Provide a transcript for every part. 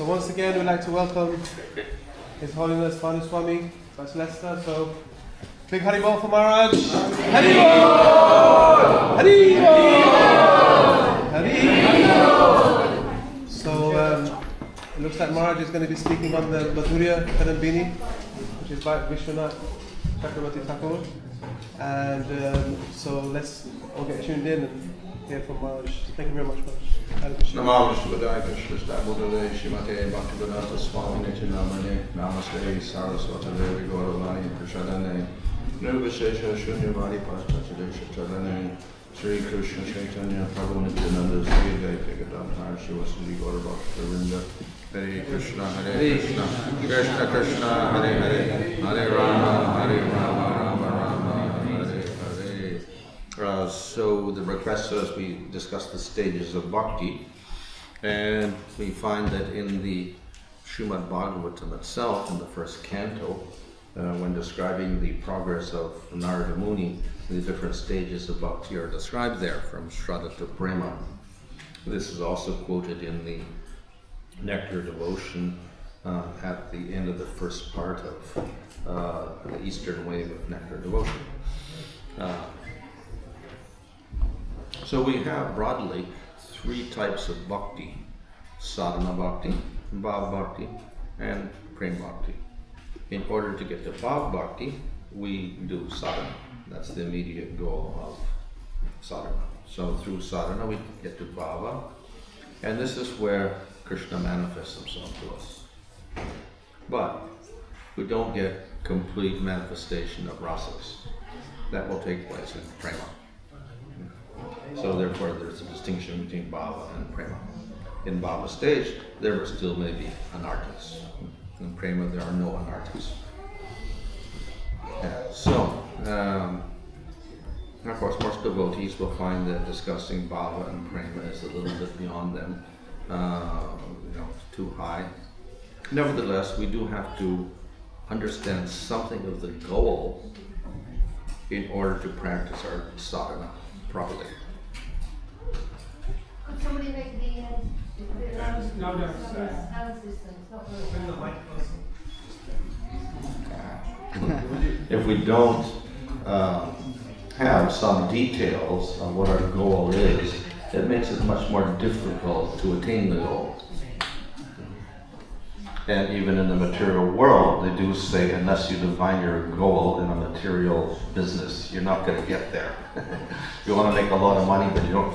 So once again, we'd like to welcome His Holiness Bhanu Swami, ISKCON Leicester. So, big Haribol for Maharaj. Haribol! Haribol! Haribol! So, it looks like Maharaj is going to be speaking on the Madhurya Kadambini, which is by Vishwanath Chakravarti Thakur. And so let's all get tuned in and hear from Maharaj. Thank you very much, Maharaj. Namo Vishwadaya Krishna Buddhave Shimate Bhaktivedanta Swami Namane Namaste Saraswati Devi Gauravani Prashadane Nirvishesha Shunyavadi Pastachadesha Chadane Sri Krishna Chaitanya Prabhu Nityananda Sri Advaita Maharshi Vasudhi Gauravakta Vrinda Hare Krishna Hare Krishna Krishna Krishna Hare Hare Hare Rama Hare Rama So the request was we discussed the stages of bhakti, and we find that in the Srimad Bhagavatam itself, in the first canto, when describing the progress of Narada Muni, the different stages of bhakti are described there, from Shraddha to Prema. This is also quoted in the Nectar Devotion at the end of the first part of the Eastern wave of Nectar Devotion. So we have broadly three types of bhakti: sadhana bhakti, bhava bhakti, and prema bhakti. In order to get to bhava bhakti, we do sadhana. That's the immediate goal of sadhana. So through sadhana we get to bhava, and this is where Krishna manifests himself to us. But we don't get complete manifestation of rasas. That will take place in prema. So therefore there's a distinction between bhava and prema. In bhava stage, there still may be anarthas. In prema, there are no anarthas. Of course, most devotees will find that discussing bhava and prema is a little bit beyond them, too high. Nevertheless, we do have to understand something of the goal in order to practice our sadhana properly. Could somebody make the louder system? If we don't have some details on what our goal is, it makes it much more difficult to attain the goal. And even in the material world, they do say, unless you define your goal in a material business, you're not going to get there. You want to make a lot of money, but you don't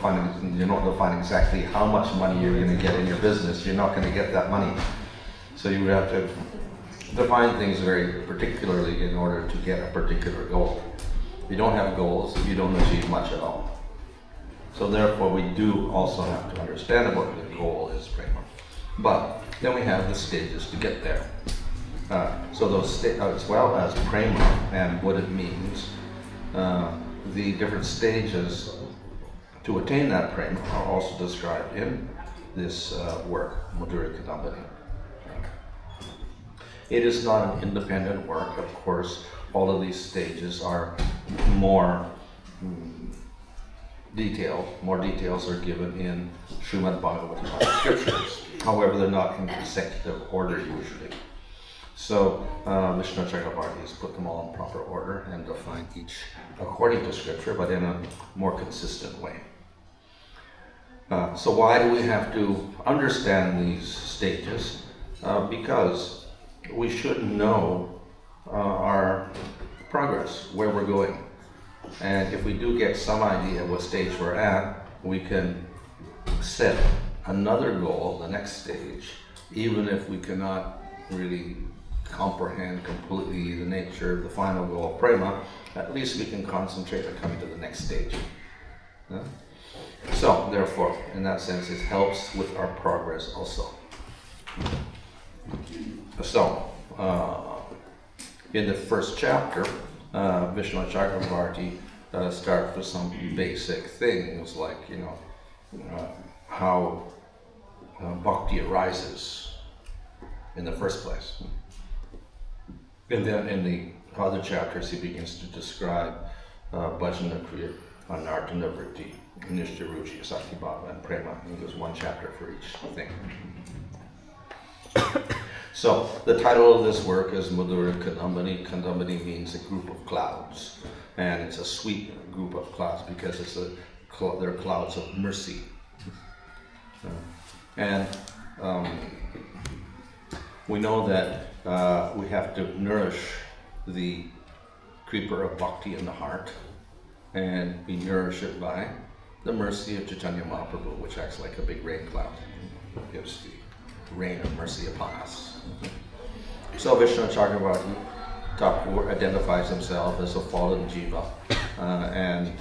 define exactly how much money you're going to get in your business. You're not going to get that money. So you have to define things very particularly in order to get a particular goal. If you don't have goals, you don't achieve much at all. So therefore, we do also have to understand what the goal is, Prema. But then we have the stages to get there. So those as well as prema and what it means, the different stages to attain that prema are also described in this work, Madhurya Kadambini. It is not an independent work, of course. All of these stages are more detailed. More details are given in Srimad Bhagavatam scriptures. However, they're not in consecutive order usually. So Vishnu Chakravarti has put them all in proper order and defined each according to scripture, but in a more consistent way. So why do we have to understand these stages? Because we should know our progress, where we're going. And if we do get some idea what stage we're at, we can set another goal, the next stage, even if we cannot really comprehend completely the nature of the final goal of prema, at least we can concentrate on coming to the next stage. Yeah? So, therefore, in that sense, it helps with our progress also. So, in the first chapter, Vishnu Chakravarti starts with some basic things like, how bhakti arises in the first place. And then in the other chapters he begins to describe bhajana kriya, anartha vritti, nishcha ruchi, sakti bhava, and prema. And there's one chapter for each thing. So the title of this work is Madhura Kadambini. Kadambini means a group of clouds, and it's a sweet group of clouds because they're clouds of mercy. And we know that we have to nourish the creeper of bhakti in the heart, and we nourish it by the mercy of Chaitanya Mahaprabhu, which acts like a big rain cloud. It gives the rain of mercy upon us. So Vishnu Chakravarti Thakur identifies himself as a fallen jiva, and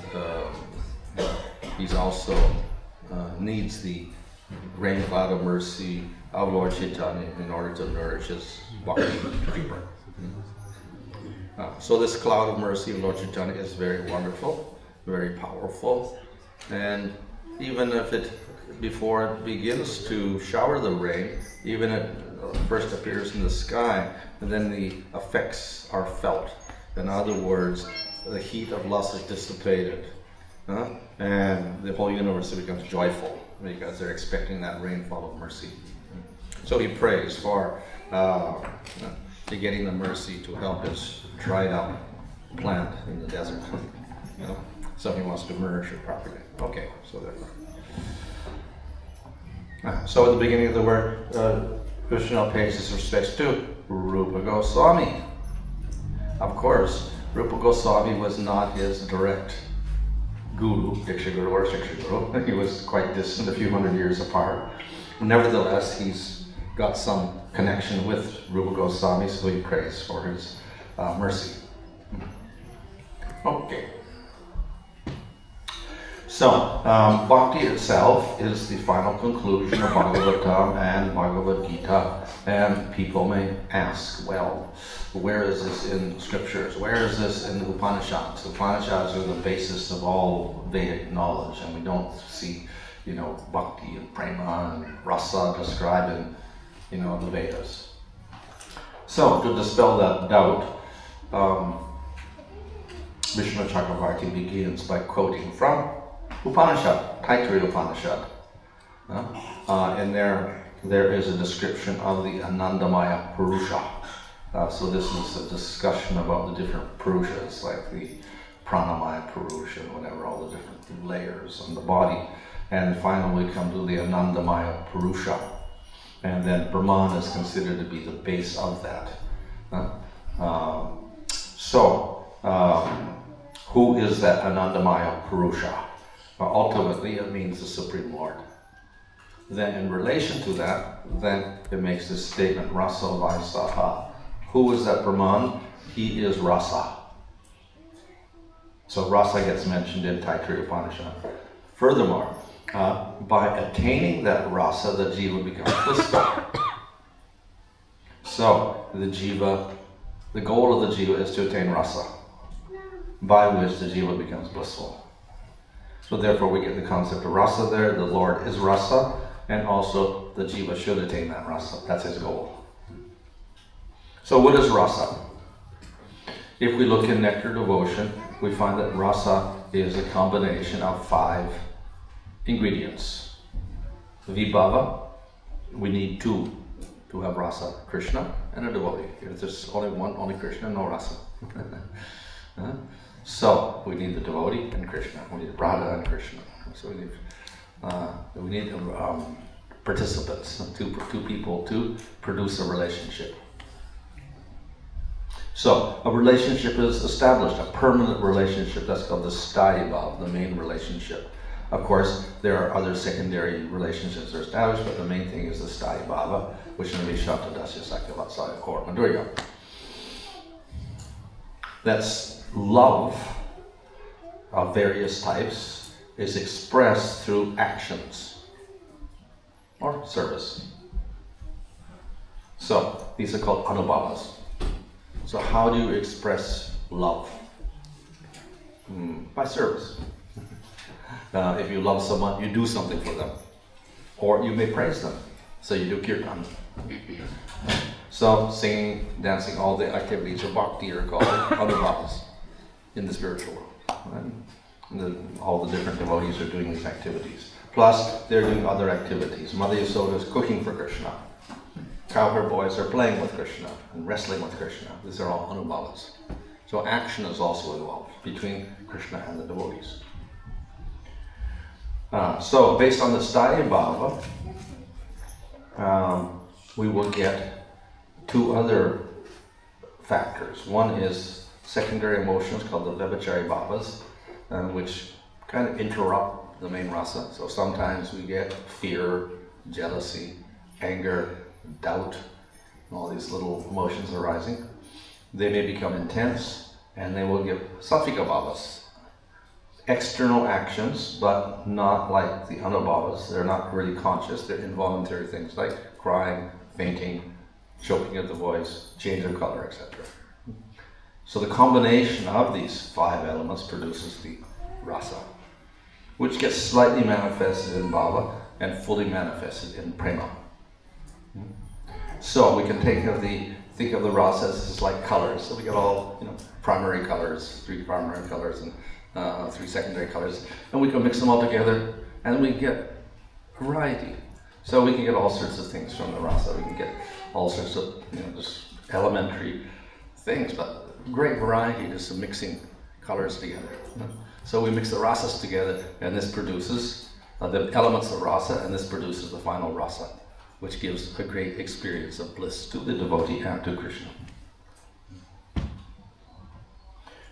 he's also needs the rain cloud of mercy of Lord Chaitanya in order to nourish his bhakti creeper. So this cloud of mercy of Lord Chaitanya is very wonderful, very powerful, and even if before it begins to shower the rain, even it first appears in the sky, and then the effects are felt. In other words, the heat of lust is dissipated, and the whole universe becomes joyful because they're expecting that rainfall of mercy. So he prays for getting the mercy to help his dried up plant in the desert. So he wants to nourish it properly. Okay, so therefore. So at the beginning of the work, Krishna pays his respects to Rupa Goswami. Of course, Rupa Goswami was not his direct guru, Diksha Guru or Shiksha Guru. He was quite distant, a few hundred years apart. Nevertheless, he's got some connection with Rupa Goswami, so he prays for his mercy. Okay. So, Bhakti itself is the final conclusion of Bhagavatam and Bhagavad Gita, and people may ask, well, where is this in scriptures? Where is this in the Upanishads? The Upanishads are the basis of all Vedic knowledge, and we don't see, Bhakti and Prema and Rasa described in, the Vedas. So, to dispel that doubt, Vishnu Chakravarti begins by quoting from Upanishad, Taittiriya Upanishad. And there is a description of the Anandamaya Purusha. So this is a discussion about the different Purushas, like the Pranamaya Purusha, whatever, all the different layers on the body. And finally we come to the Anandamaya Purusha. And then Brahman is considered to be the base of that. Who is that Anandamaya Purusha? Ultimately, it means the Supreme Lord. Then in relation to that, then it makes this statement, Rasa Vaisaha. Who is that Brahman? He is Rasa. So Rasa gets mentioned in Taittiriya Upanishad. Furthermore, by attaining that Rasa, the jiva becomes blissful. So the goal of the jiva is to attain Rasa, by which the jiva becomes blissful. So therefore we get the concept of Rasa there, the Lord is Rasa, and also the jiva should attain that Rasa. That's his goal. So what is Rasa? If we look in Nectar Devotion, we find that Rasa is a combination of 5 ingredients. Vibhava, we need 2 to have Rasa, Krishna and a devotee. If there's only one, only Krishna, no Rasa. So we need the devotee and Krishna. We need Radha and Krishna. So we need participants, two people to produce a relationship. So a relationship is established, a permanent relationship. That's called the sthaya bhava, the main relationship. Of course, there are other secondary relationships that are established, but the main thing is the sthaya bhava, which is Vishanta Dasya Sakya Vatsaya Kor Madhurya. That's love of various types is expressed through actions or service. So these are called anubhavas. So how do you express love? By service. If you love someone, you do something for them. Or you may praise them. So you do kirtan. So singing, dancing, all the activities of bhakti are called anubhavas in the spiritual world. Right? All the different devotees are doing these activities. Plus, they're doing other activities. Mother Yasoda is cooking for Krishna. cowherd boys are playing with Krishna and wrestling with Krishna. These are all anubhavas. So action is also involved between Krishna and the devotees. So based on the sthaya bhava, we will get two other factors. One is secondary emotions called the vyabhachari bhavas, which kind of interrupt the main rasa. So sometimes we get fear, jealousy, anger, doubt, all these little emotions arising. They may become intense, and they will give sattvika bhavas. External actions, but not like the anubhavas. They're not really conscious. They're involuntary things like crying, fainting, choking of the voice, change of color, etc. So the combination of these five elements produces the rasa, which gets slightly manifested in bhava and fully manifested in prema. So we can think of the rasas as like colors. So we get all primary colors, 3 primary colors and 3 secondary colors, and we can mix them all together, and we get variety. So we can get all sorts of things from the rasa. We can get all sorts of just elementary things, but great variety just of mixing colors together. So we mix the rasas together, and this produces the elements of rasa, and this produces the final rasa, which gives a great experience of bliss to the devotee and to Krishna.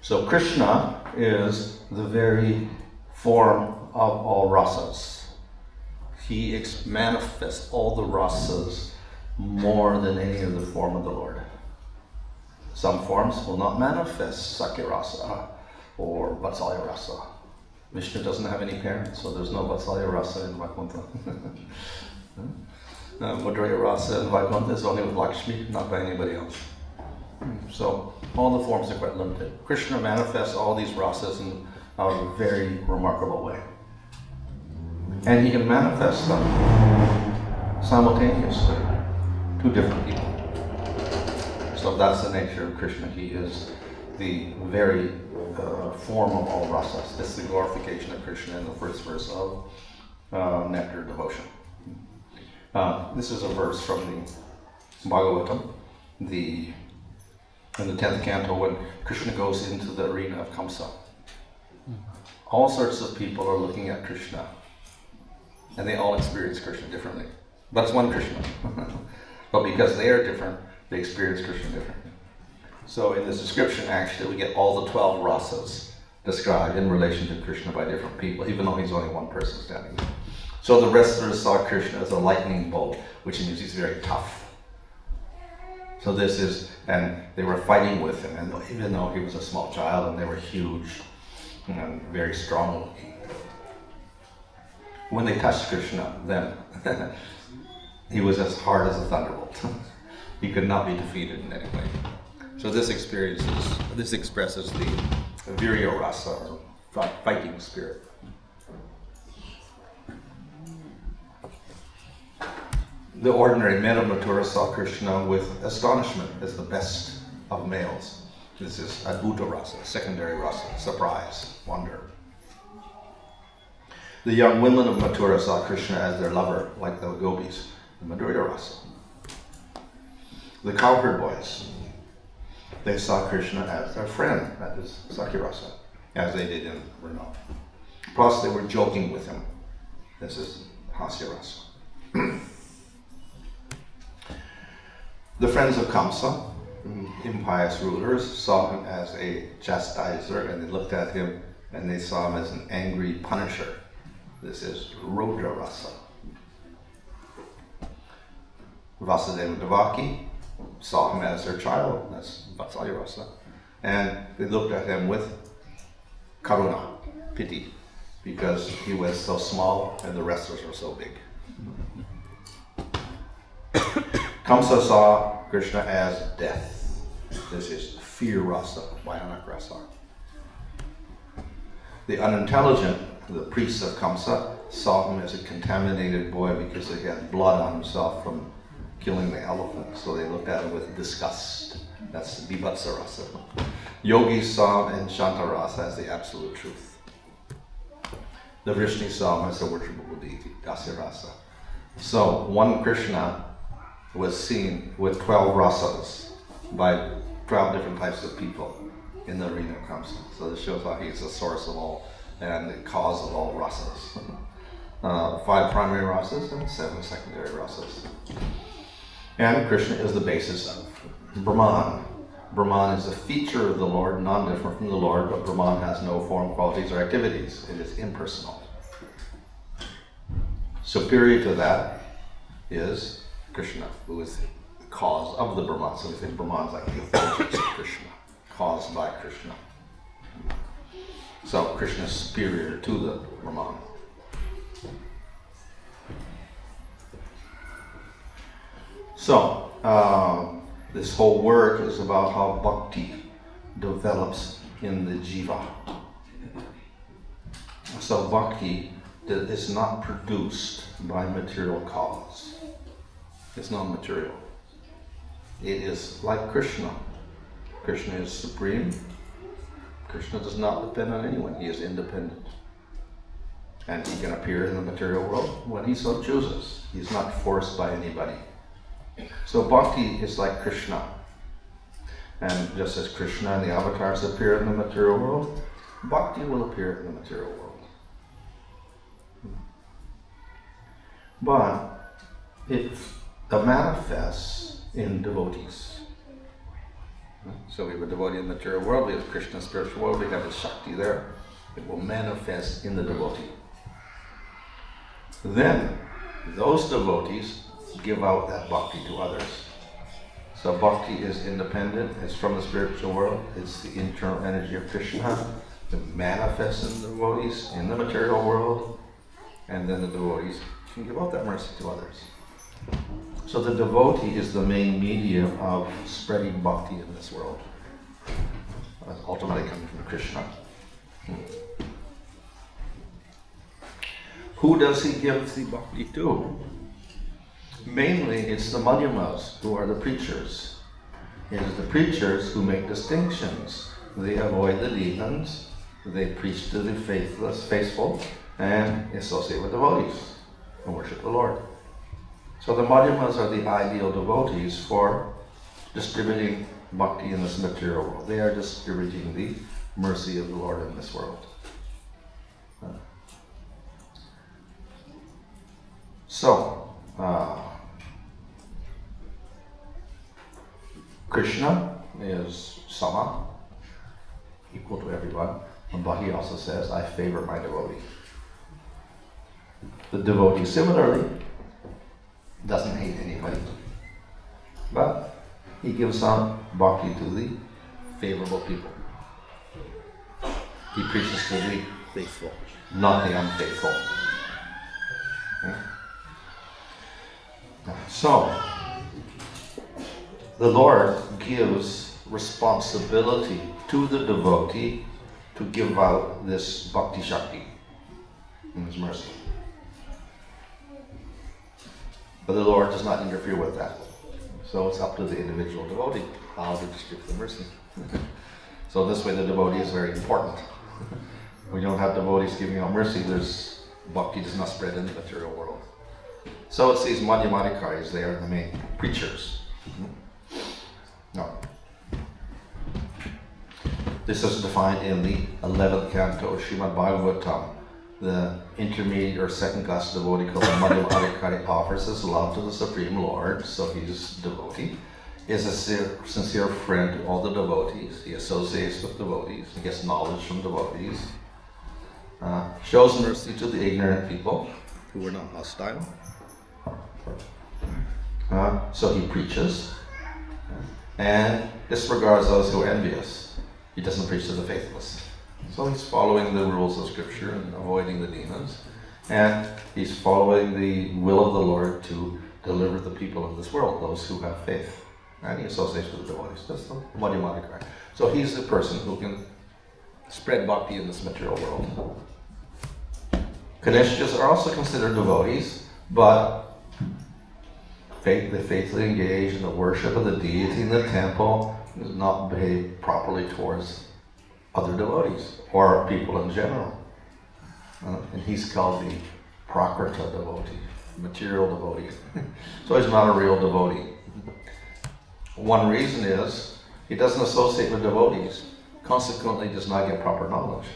So Krishna is the very form of all rasas. He manifests all the rasas more than any other form of the Lord. Some forms will not manifest Sakya rasa or Vatsalya rasa. Vishnu doesn't have any parents, so there's no Vatsalya rasa in Vaikuntha. Madhurya rasa in Vaikuntha is only with Lakshmi, not by anybody else. So all the forms are quite limited. Krishna manifests all these rasas in a very remarkable way. And he can manifest them simultaneously to different people. So that's the nature of Krishna. He is the very form of all rasas. This is the glorification of Krishna in the first verse of Nectar Devotion. This is a verse from the Bhagavatam, in the 10th canto, when Krishna goes into the arena of Kamsa. All sorts of people are looking at Krishna, and they all experience Krishna differently. But it's one Krishna. But because they are different, they experience Krishna differently. So in this description, actually, we get all the 12 rasas described in relation to Krishna by different people, even though he's only one person standing there. So the wrestlers saw Krishna as a lightning bolt, which means he's very tough. So and they were fighting with him, and even though he was a small child, and they were huge and very strong looking. When they touched Krishna, then he was as hard as a thunderbolt. He could not be defeated in any way. So this expresses the virya rasa, or fighting spirit. The ordinary men of Mathura saw Krishna with astonishment as the best of males. This is adbhuta rasa, secondary rasa, surprise, wonder. The young women of Mathura saw Krishna as their lover, like the gopis, the Madhurya rasa. The cowherd boys, they saw Krishna as their friend, that is Sakya rasa, as they did in Vrima. Plus they were joking with him. This is Hasya rasa. The friends of Kamsa, impious rulers, saw him as a chastiser, and they looked at him and they saw him as an angry punisher. This is Rodra rasa. Vasudeva Devaki saw him as their child, that's Vatsalya rasa, and they looked at him with karuna, pity, because he was so small and the wrestlers were so big. Kamsa saw Krishna as death. This is fear rasa, bhayanak rasa. The unintelligent, the priests of Kamsa, saw him as a contaminated boy because he had blood on himself from killing the elephant. So they looked at him with disgust. That's vibhatsa rasa. Yogis saw him in shanta rasa as the absolute truth. The Vrishni saw him as a worshipable deity, dasya rasa. So one Krishna was seen with 12 rasas by 12 different types of people in the arena of Kamsa. So this shows how he's the source of all and the cause of all rasas. 5 primary rasas and 7 secondary rasas. And Krishna is the basis of Brahman. Brahman is a feature of the Lord, non-different from the Lord, but Brahman has no form, qualities, or activities. It is impersonal. Superior to that is Krishna, who is the cause of the Brahman. So we think Brahman is like the effulgence of Krishna, caused by Krishna. So Krishna is superior to the Brahman. So, this whole work is about how bhakti develops in the jiva. So bhakti is not produced by material cause. It's not material. It is like Krishna. Krishna is supreme. Krishna does not depend on anyone. He is independent. And he can appear in the material world when he so chooses. He is not forced by anybody. So bhakti is like Krishna. And just as Krishna and the avatars appear in the material world, bhakti will appear in the material world. But it manifests in devotees. So we have a devotee in the material world, we have Krishna in the spiritual world, we have the Shakti there. It will manifest in the devotee. Then those devotees give out that bhakti to others. So bhakti is independent, it's from the spiritual world, it's the internal energy of Krishna. It manifests in the devotees in the material world, and then the devotees can give out that mercy to others. So the devotee is the main medium of spreading bhakti in this world. Ultimately coming from Krishna. Who does he give the bhakti to? Mainly it's the madhyamas who are the preachers. It is the preachers who make distinctions. They avoid the demons, they preach to the faithful, and associate with devotees and worship the Lord. So the madhyamas are the ideal devotees for distributing bhakti in this material world. They are distributing the mercy of the Lord in this world. Krishna is sama, equal to everyone, but he also says, I favor my devotee. The devotee similarly doesn't hate anybody, but he gives some bhakti to the favorable people. He preaches to the faithful, not the unfaithful. Okay? So, the Lord gives responsibility to the devotee to give out this bhakti shakti in His mercy. But the Lord does not interfere with that. So it's up to the individual devotee how to distribute the mercy. So this way the devotee is very important. We don't have devotees giving out mercy, there's bhakti does not spread in the material world. So it's these madhyamadikaris, they are the main preachers. No. This is defined in the 11th canto of Srimad Bhagavatam. The intermediate or second class devotee called the madhyamadikari offers his love to the Supreme Lord, so he's a devotee, is a sincere friend to all the devotees. He associates with devotees, he gets knowledge from devotees, shows mercy to the ignorant people who are not hostile. So he preaches and disregards those who are envious. He doesn't preach to the faithless. So he's following the rules of Scripture and avoiding the demons. And he's following the will of the Lord to deliver the people of this world, those who have faith. And he associates with the devotees. That's the madhyamadikari. So he's the person who can spread bhakti in this material world. Kanishkas are also considered devotees, but they faithfully engage in the worship of the deity in the temple, does not behave properly towards other devotees or people in general. And he's called the prakrita devotee. material devotee. So he's not a real devotee. One reason is he doesn't associate with devotees, consequently does not get proper knowledge.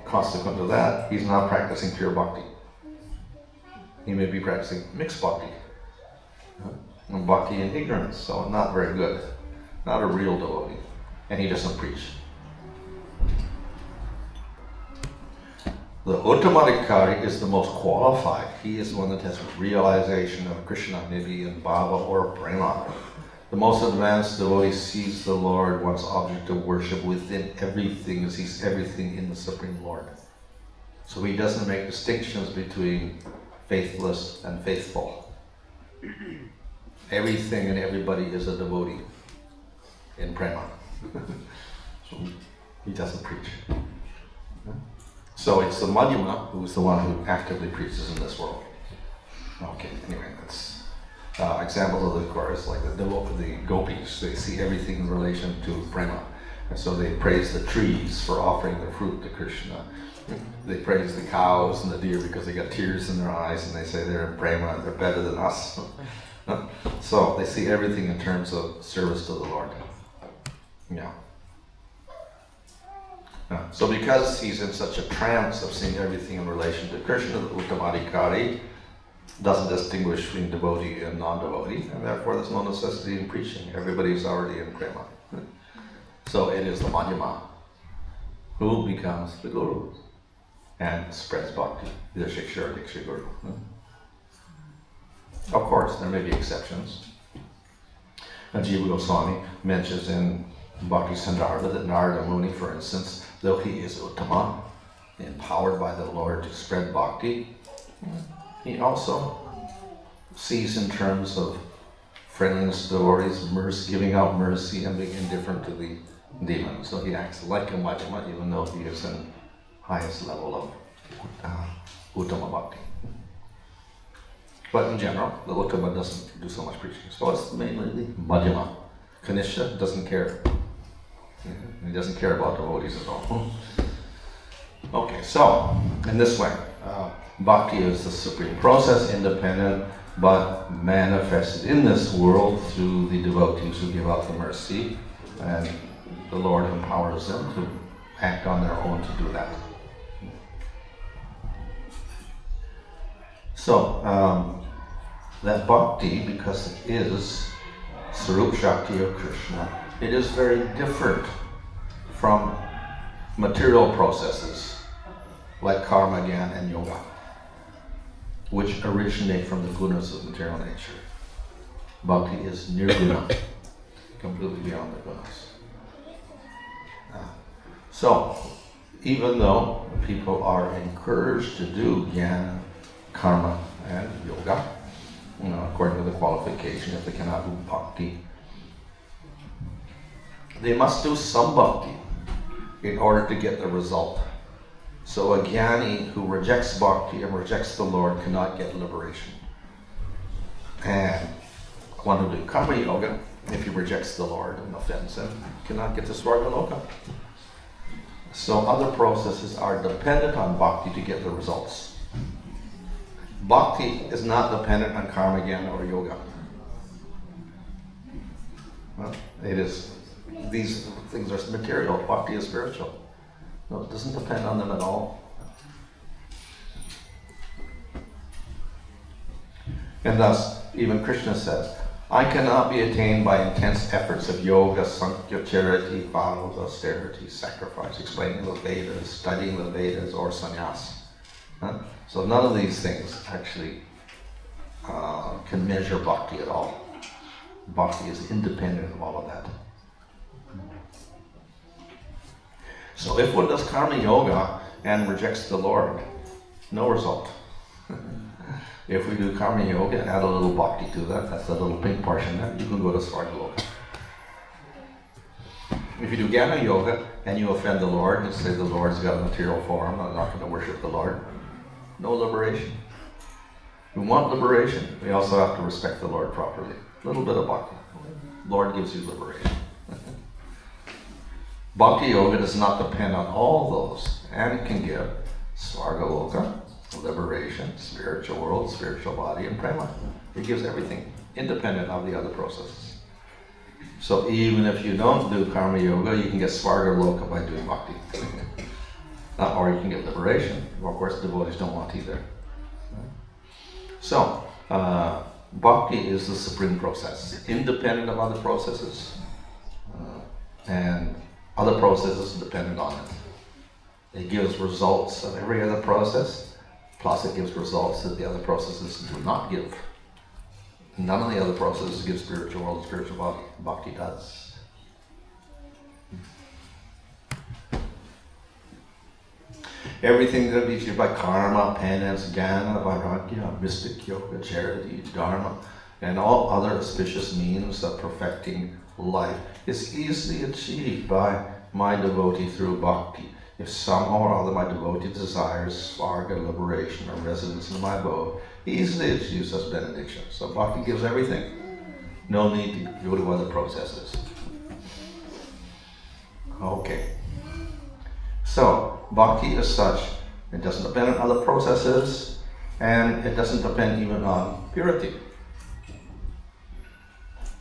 Consequent to that, he's not practicing pure bhakti. He may be practicing mixed bhakti. Bhakti in ignorance, so not very good. Not a real devotee. And he doesn't preach. The Uttamadhikari is the most qualified. He is the one that has realization of Krishna, maybe in Bhava or Prema. The most advanced devotee sees the Lord, one's object of worship, within everything, and sees everything in the Supreme Lord. So he doesn't make distinctions between faithless and faithful. Everything and everybody is a devotee in Prema. So he doesn't preach. So it's the Madhyama who's the one who actively preaches in this world. Okay, anyway, that's examples of the chorus, like the gopis. They see everything in relation to Prema. And so they praise the trees for offering their fruit to Krishna. They praise the cows and the deer because they got tears in their eyes, and they say they're in Prema, they're better than us. So they see everything in terms of service to the Lord. Yeah. So because he's in such a trance of seeing everything in relation to Krishna, the Uttamadhikari doesn't distinguish between devotee and non-devotee, and therefore there's no necessity in preaching. Everybody's already in Prema. So it is the Madhyama who becomes the Guru and spreads bhakti, either Shiksha or Diksha Guru. Of course, there may be exceptions. Jiva Goswami mentions in Bhakti Sandarbha that Narada Muni, for instance, though he is Uttama, empowered by the Lord to spread bhakti, he also sees in terms of friendliness to devotees, mercy, giving out mercy, and being indifferent to the demons. So he acts like a Madhyama, even though he is in highest level of Uttama bhakti. But in general, the Uttama doesn't do so much preaching. So it's mainly the Madhyama. Kanishya doesn't care. He doesn't care about devotees at all. Okay, so in this way, bhakti is the supreme process, independent, but manifested in this world through the devotees who give out the mercy, and the Lord empowers them to act on their own to do that. So, that bhakti, because it is Sarup Shakti of Krishna, it is very different from material processes like karma, jnana, and yoga, which originate from the gunas of material nature. Bhakti is nirguna, completely beyond the gunas. So, even though people are encouraged to do jnana, karma, and yoga, according to the qualification, if they cannot do bhakti, they must do some bhakti in order to get the result. So a jnani who rejects bhakti and rejects the Lord cannot get liberation. And one who does karma yoga, if he rejects the Lord and offends him, cannot get to Svargaloka. So other processes are dependent on bhakti to get the results. Bhakti is not dependent on karma, jnana, or yoga. Well, it is. These things are material. Bhakti is spiritual. No, it doesn't depend on them at all. And thus, even Krishna says, I cannot be attained by intense efforts of yoga, sankhya, charity, vows, austerity, sacrifice, explaining the Vedas, studying the Vedas, or sannyas. So none of these things actually can measure bhakti at all. Bhakti is independent of all of that. So if one does karma yoga and rejects the Lord, no result. If we do karma yoga and add a little bhakti to that, that's a little pink portion there, you can go to Svargaloka. If you do jnana yoga and you offend the Lord and say the Lord's got a material form, I'm not going to worship the Lord, no liberation. We want liberation. We also have to respect the Lord properly. A little bit of bhakti. Lord gives you liberation. Bhakti yoga does not depend on all those, and it can give Svargaloka, liberation, spiritual world, spiritual body, and prema. It gives everything, independent of the other processes. So even if you don't do karma yoga, you can get svarga loka by doing bhakti. Or you can get liberation. Well, of course, devotees don't want either. So, bhakti is the supreme process, independent of other processes, and other processes dependent on it. It gives results of every other process, plus it gives results that the other processes do not give. None of the other processes give spiritual world and spiritual body. Bhakti does. Everything that is achieved by karma, penance, jnana, vairagya, mystic yoga, charity, dharma, and all other auspicious means of perfecting life is easily achieved by my devotee through bhakti. If somehow or other my devotee desires svarga, liberation, or residence in my abode, he easily achieves such benediction. So bhakti gives everything. No need to go to other processes. Okay. So, bhakti is such, it doesn't depend on other processes, and it doesn't depend even on purity.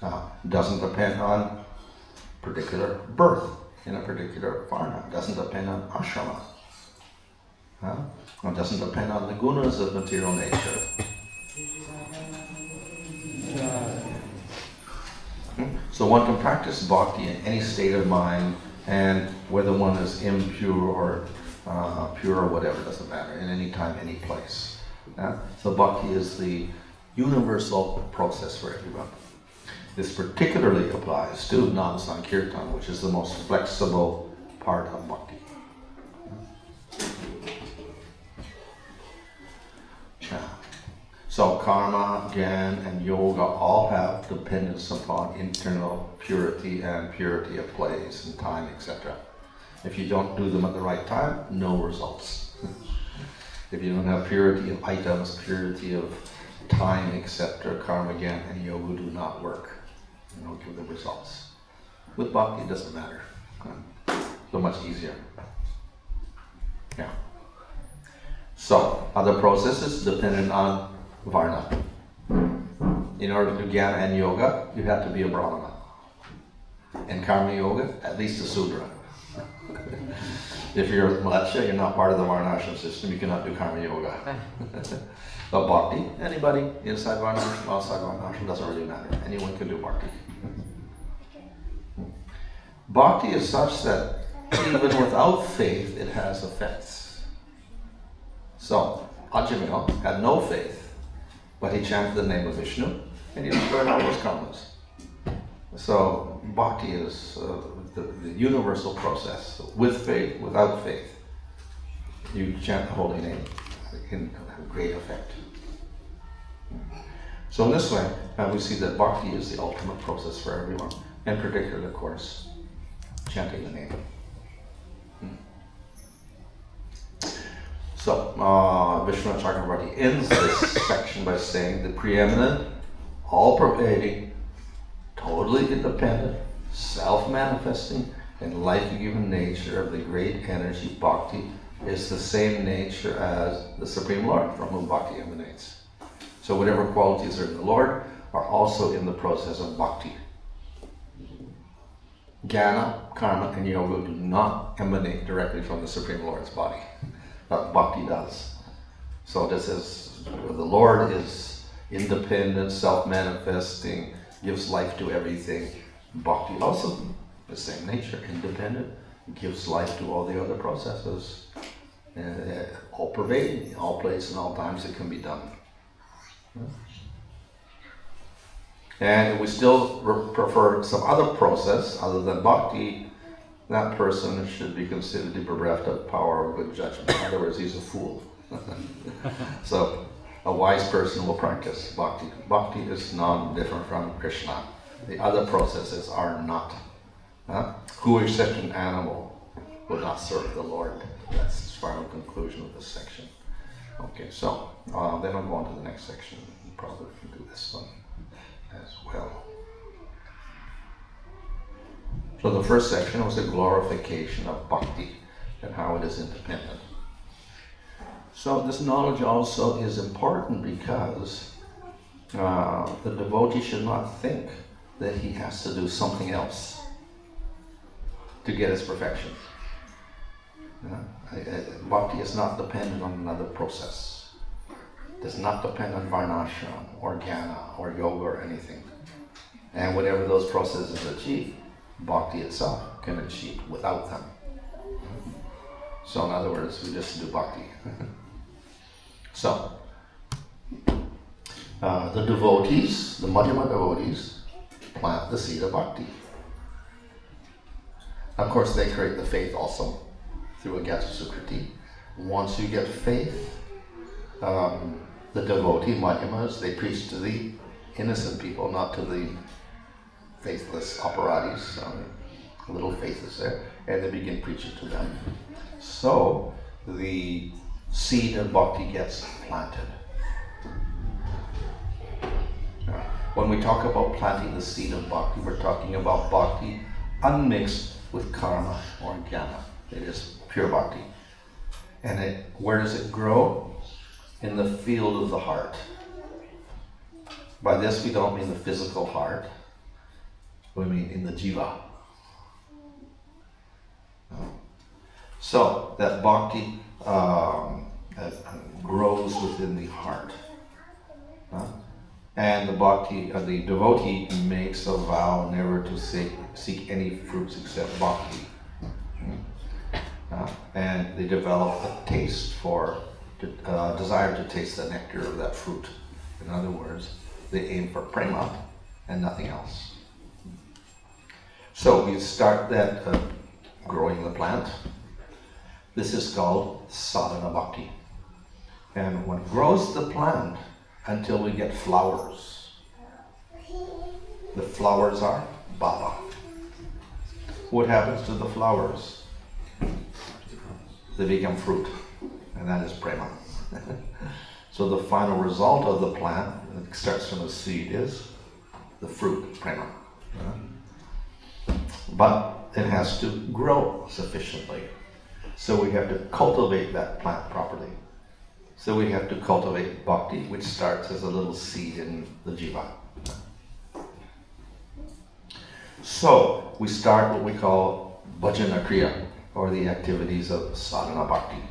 It doesn't depend on particular birth in a particular varna. It doesn't depend on ashrama. It doesn't depend on the gunas of material nature. So one can practice bhakti in any state of mind, and whether one is impure or pure or whatever, doesn't matter, in any time, any place. So bhakti is the universal process for everyone. This particularly applies to Nam Sankirtan, which is the most flexible part of bhakti. So karma, jnana, and yoga all have dependence upon internal purity and purity of place and time, etc. If you don't do them at the right time, no results. If you don't have purity of items, purity of time, etc., karma, jnana, and yoga do not work. They don't give the results. With bhakti, it doesn't matter. So much easier. Yeah. So, other processes dependent on varna. In order to do jnana and yoga, you have to be a brahmana. In karma yoga, at least a sudra. If you're a mleccha, you're not part of the varnashram system, you cannot do karma yoga. But bhakti, anybody inside varnashram, outside varnashram, doesn't really matter. Anyone can do bhakti. Bhakti is such that even without faith, it has effects. So, Ajamil had no faith, but he chanted the name of Vishnu, and he destroyed all those karmas. So, bhakti is the universal process. With faith, without faith, you chant the holy name. It can have great effect. So in this way, we see that bhakti is the ultimate process for everyone, and particularly, of course, chanting the name. So, Vishnu Chakravarti ends this section by saying the preeminent, all-pervading, totally independent, self-manifesting, and life-giving nature of the great energy bhakti is the same nature as the Supreme Lord from whom bhakti emanates. So whatever qualities are in the Lord are also in the process of bhakti. Jnana, karma, and yoga do not emanate directly from the Supreme Lord's body, but bhakti does. So this is, the Lord is independent, self-manifesting, gives life to everything. Bhakti also, the same nature, independent, gives life to all the other processes. All pervading, all places and all times it can be done. And if we still prefer some other process other than bhakti, that person should be considered to be bereft of power of good judgment. In other words, he's a fool. So a wise person will practice bhakti. Bhakti is non-different from Krishna. The other processes are not. Who except an animal will not serve the Lord? That's the final conclusion of this section. Okay, so then I'll go on to the next section. Probably can do this one as well. So the first section was the glorification of bhakti and how it is independent. So this knowledge also is important because the devotee should not think that he has to do something else to get his perfection. Bhakti is not dependent on another process. It does not depend on varnashram or jnana or yoga or anything. And whatever those processes achieve, bhakti itself can achieve without them. So in other words, we just do bhakti. So, the devotees, the Madhyama devotees, plant the seed of bhakti. Of course, they create the faith also through a Gyata Sukriti. Once you get faith, the devotee Madhyamas, they preach to the innocent people, not to the faithless operatis, little faithless there, and they begin preaching to them. So, the seed of bhakti gets planted. When we talk about planting the seed of bhakti, we're talking about bhakti unmixed with karma or jnana. It is pure bhakti. And where does it grow? In the field of the heart. By this we don't mean the physical heart. We mean in the jiva. So that bhakti grows within the heart. And the devotee makes a vow never to seek any fruits except bhakti. And they develop a taste desire to taste the nectar of that fruit. In other words, they aim for prema and nothing else. So we start that growing the plant. This is called sadhana bhakti. And one grows the plant until we get flowers. The flowers are bhava. What happens to the flowers? They become fruit, and that is prema. So the final result of the plant, that starts from the seed, is the fruit, prema. But it has to grow sufficiently. So we have to cultivate that plant properly. So we have to cultivate bhakti, which starts as a little seed in the jiva. So we start what we call bhajana kriya, or the activities of sadhana bhakti.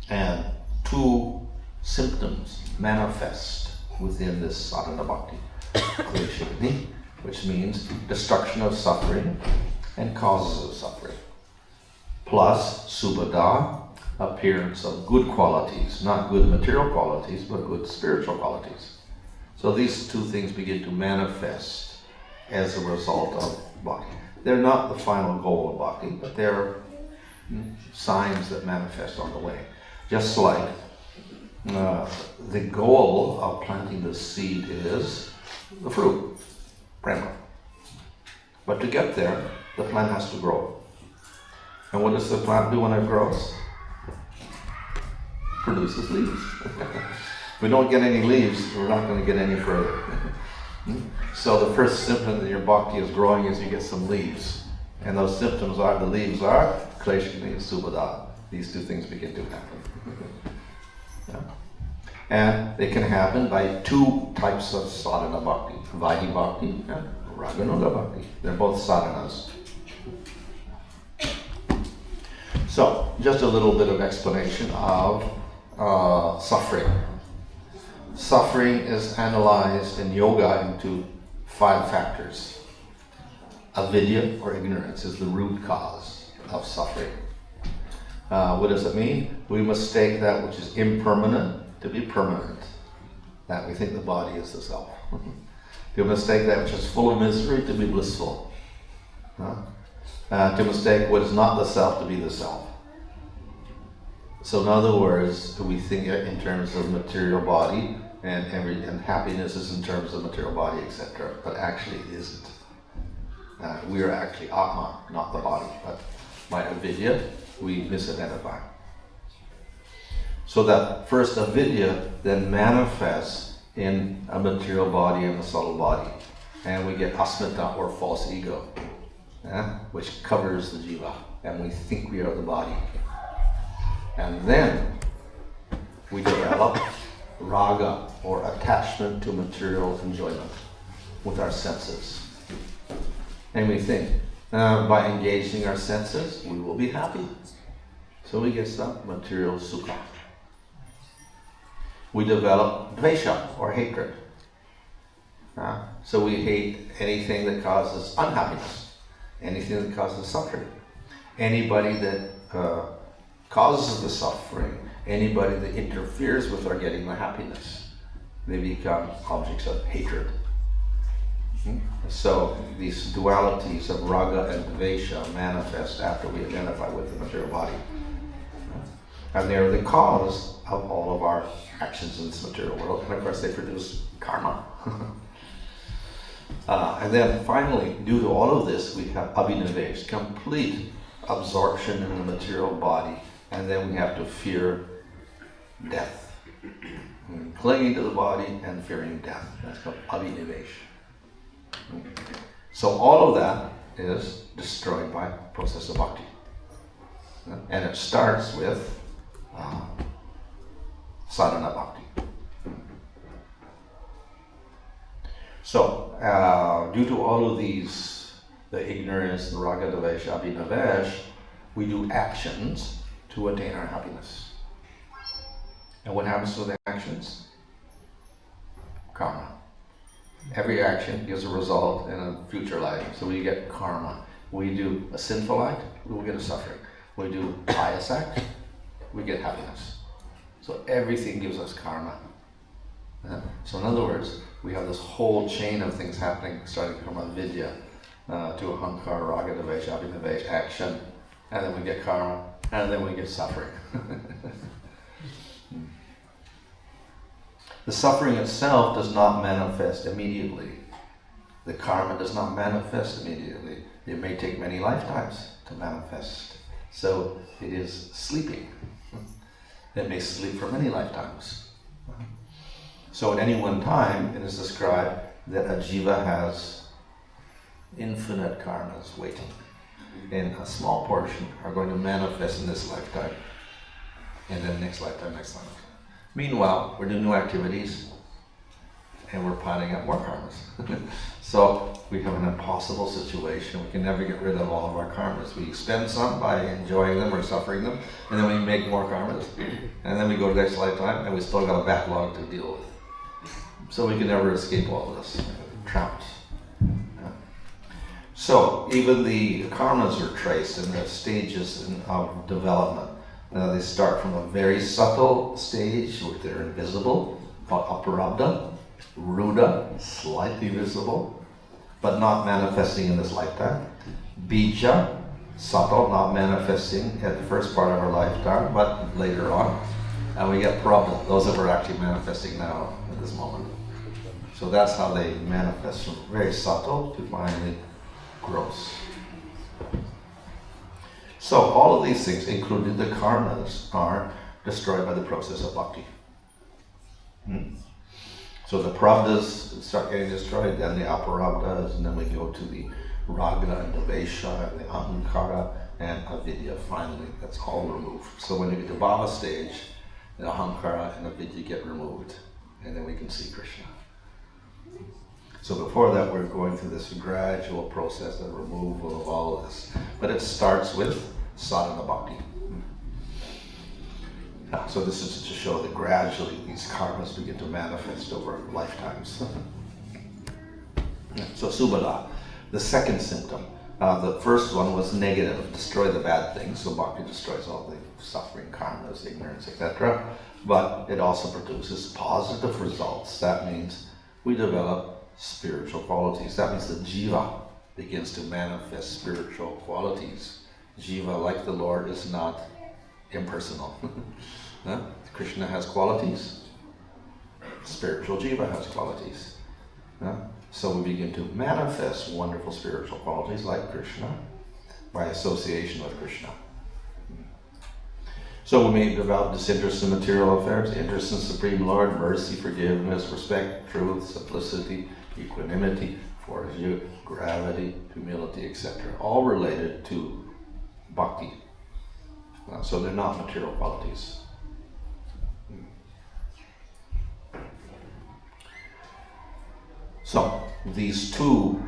And two symptoms manifest within this sadhana bhakti. Kleshagni, which means destruction of suffering and causes of suffering. Plus subhada, appearance of good qualities, not good material qualities, but good spiritual qualities. So these two things begin to manifest as a result of bhakti. They're not the final goal of bhakti, but they're signs that manifest on the way. Just like the goal of planting the seed is the fruit, prema. But to get there, the plant has to grow. And what does the plant do when it grows? Produces leaves. If we don't get any leaves, we're not going to get any further. So the first symptom that your bhakti is growing is you get some leaves. And those symptoms are, the leaves are kleshagni and subhada. These two things begin to happen. Yeah. And they can happen by two types of sadhana bhakti. Vaidhi bhakti and raganuga bhakti. They're both sadhanas. So, just a little bit of explanation of suffering. Suffering is analyzed in yoga into 5 factors. Avidya, or ignorance, is the root cause of suffering. What does it mean? We mistake that which is impermanent to be permanent. That we think the body is the self. We mistake that which is full of misery to be blissful. To mistake what is not the self to be the self. So in other words, we think in terms of material body, and happiness is in terms of material body, etc. But actually it isn't. We are actually Atma, not the body. But by avidya, we misidentify. So that first avidya then manifests in a material body and a subtle body. And we get asmita, or false ego, which covers the jiva. And we think we are the body. And then we develop raga, or attachment to material enjoyment, with our senses. And we think, by engaging our senses, we will be happy. So we get some material sukha. We develop dvesha, or hatred. So we hate anything that causes unhappiness, anything that causes suffering. Anybody that causes the suffering, anybody that interferes with our getting the happiness, they become objects of hatred. So these dualities of raga and dvesha manifest after we identify with the material body. And they're the cause of all of our actions in this material world. And of course they produce karma. And then finally, due to all of this, we have abhinivesh, complete absorption in the material body. And then we have to fear death. Clinging to the body and fearing death. That's called abhinivesh. So all of that is destroyed by process of bhakti. And it starts with sadhana bhakti. So, due to all of these, the ignorance, the raga, dvesha, abhinivesh, we do actions to attain our happiness. And what happens to the actions? Karma. Every action gives a result in a future life, so we get karma. We do a sinful act, we will get a suffering. We do a pious act, we get happiness. So everything gives us karma. So in other words, we have this whole chain of things happening, starting from avidya to ahankara, raga, dvesha, abhinivesh, action, and then we get karma, and then we get suffering. The suffering itself does not manifest immediately. The karma does not manifest immediately. It may take many lifetimes to manifest. So it is sleeping. It may sleep for many lifetimes. So at any one time, it is described that a jiva has infinite karmas waiting. And a small portion are going to manifest in this lifetime. And then next lifetime, next lifetime. Meanwhile, we're doing new activities and we're piling up more karmas. So we have an impossible situation. We can never get rid of all of our karmas. We expend some by enjoying them or suffering them, and then we make more karmas. And then we go to the next lifetime and we still got a backlog to deal with. So we can never escape all of this. Trapped. So even the karmas are traced in the stages of development. They start from a very subtle stage where they're invisible, called aparabdha, ruda, slightly visible, but not manifesting in this lifetime. Bija, subtle, not manifesting at the first part of our lifetime, but later on. And we get prabdha, those that are actually manifesting now at this moment. So that's how they manifest, from very subtle to finally gross. So all of these things, including the karmas, are destroyed by the process of bhakti. So the prabdas start getting destroyed, then the aparabdas, and then we go to the raga and dvesha and the ahankara and avidya. Finally, that's all removed. So when you get to bhava stage, the ahankara and avidya get removed, and then we can see Krishna. So before that, we're going through this gradual process of removal of all of this. But it starts with sadhana bhakti. So this is to show that gradually these karmas begin to manifest over lifetimes. So subhada, the second symptom. The first one was negative, destroy the bad things. So bhakti destroys all the suffering, karmas, ignorance, etc. But it also produces positive results. That means we develop spiritual qualities. That means the jiva begins to manifest spiritual qualities. Jiva, like the Lord, is not impersonal. Krishna has qualities. Spiritual jiva has qualities. So we begin to manifest wonderful spiritual qualities like Krishna by association with Krishna. So we may develop disinterest in material affairs, interest in Supreme Lord, mercy, forgiveness, respect, truth, simplicity, equanimity, fortitude, gravity, humility, etc. All related to bhakti. So they're not material qualities. So these two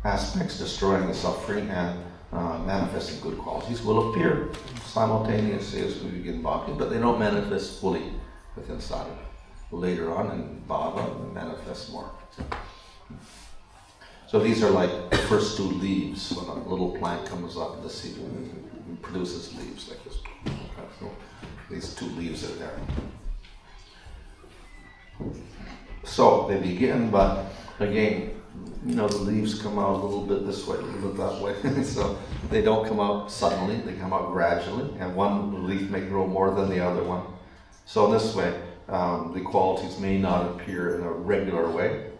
aspects, destroying the suffering and manifesting good qualities, will appear simultaneously as we begin bhakti, but they don't manifest fully within sadhana. Later on in bhava, they manifest more. So these are like the first two leaves. When a little plant comes up, the seed produces leaves like this. So these two leaves are there. So they begin, but again, the leaves come out a little bit this way, a little bit that way. So they don't come out suddenly, they come out gradually, and one leaf may grow more than the other one. So in this way, the qualities may not appear in a regular way.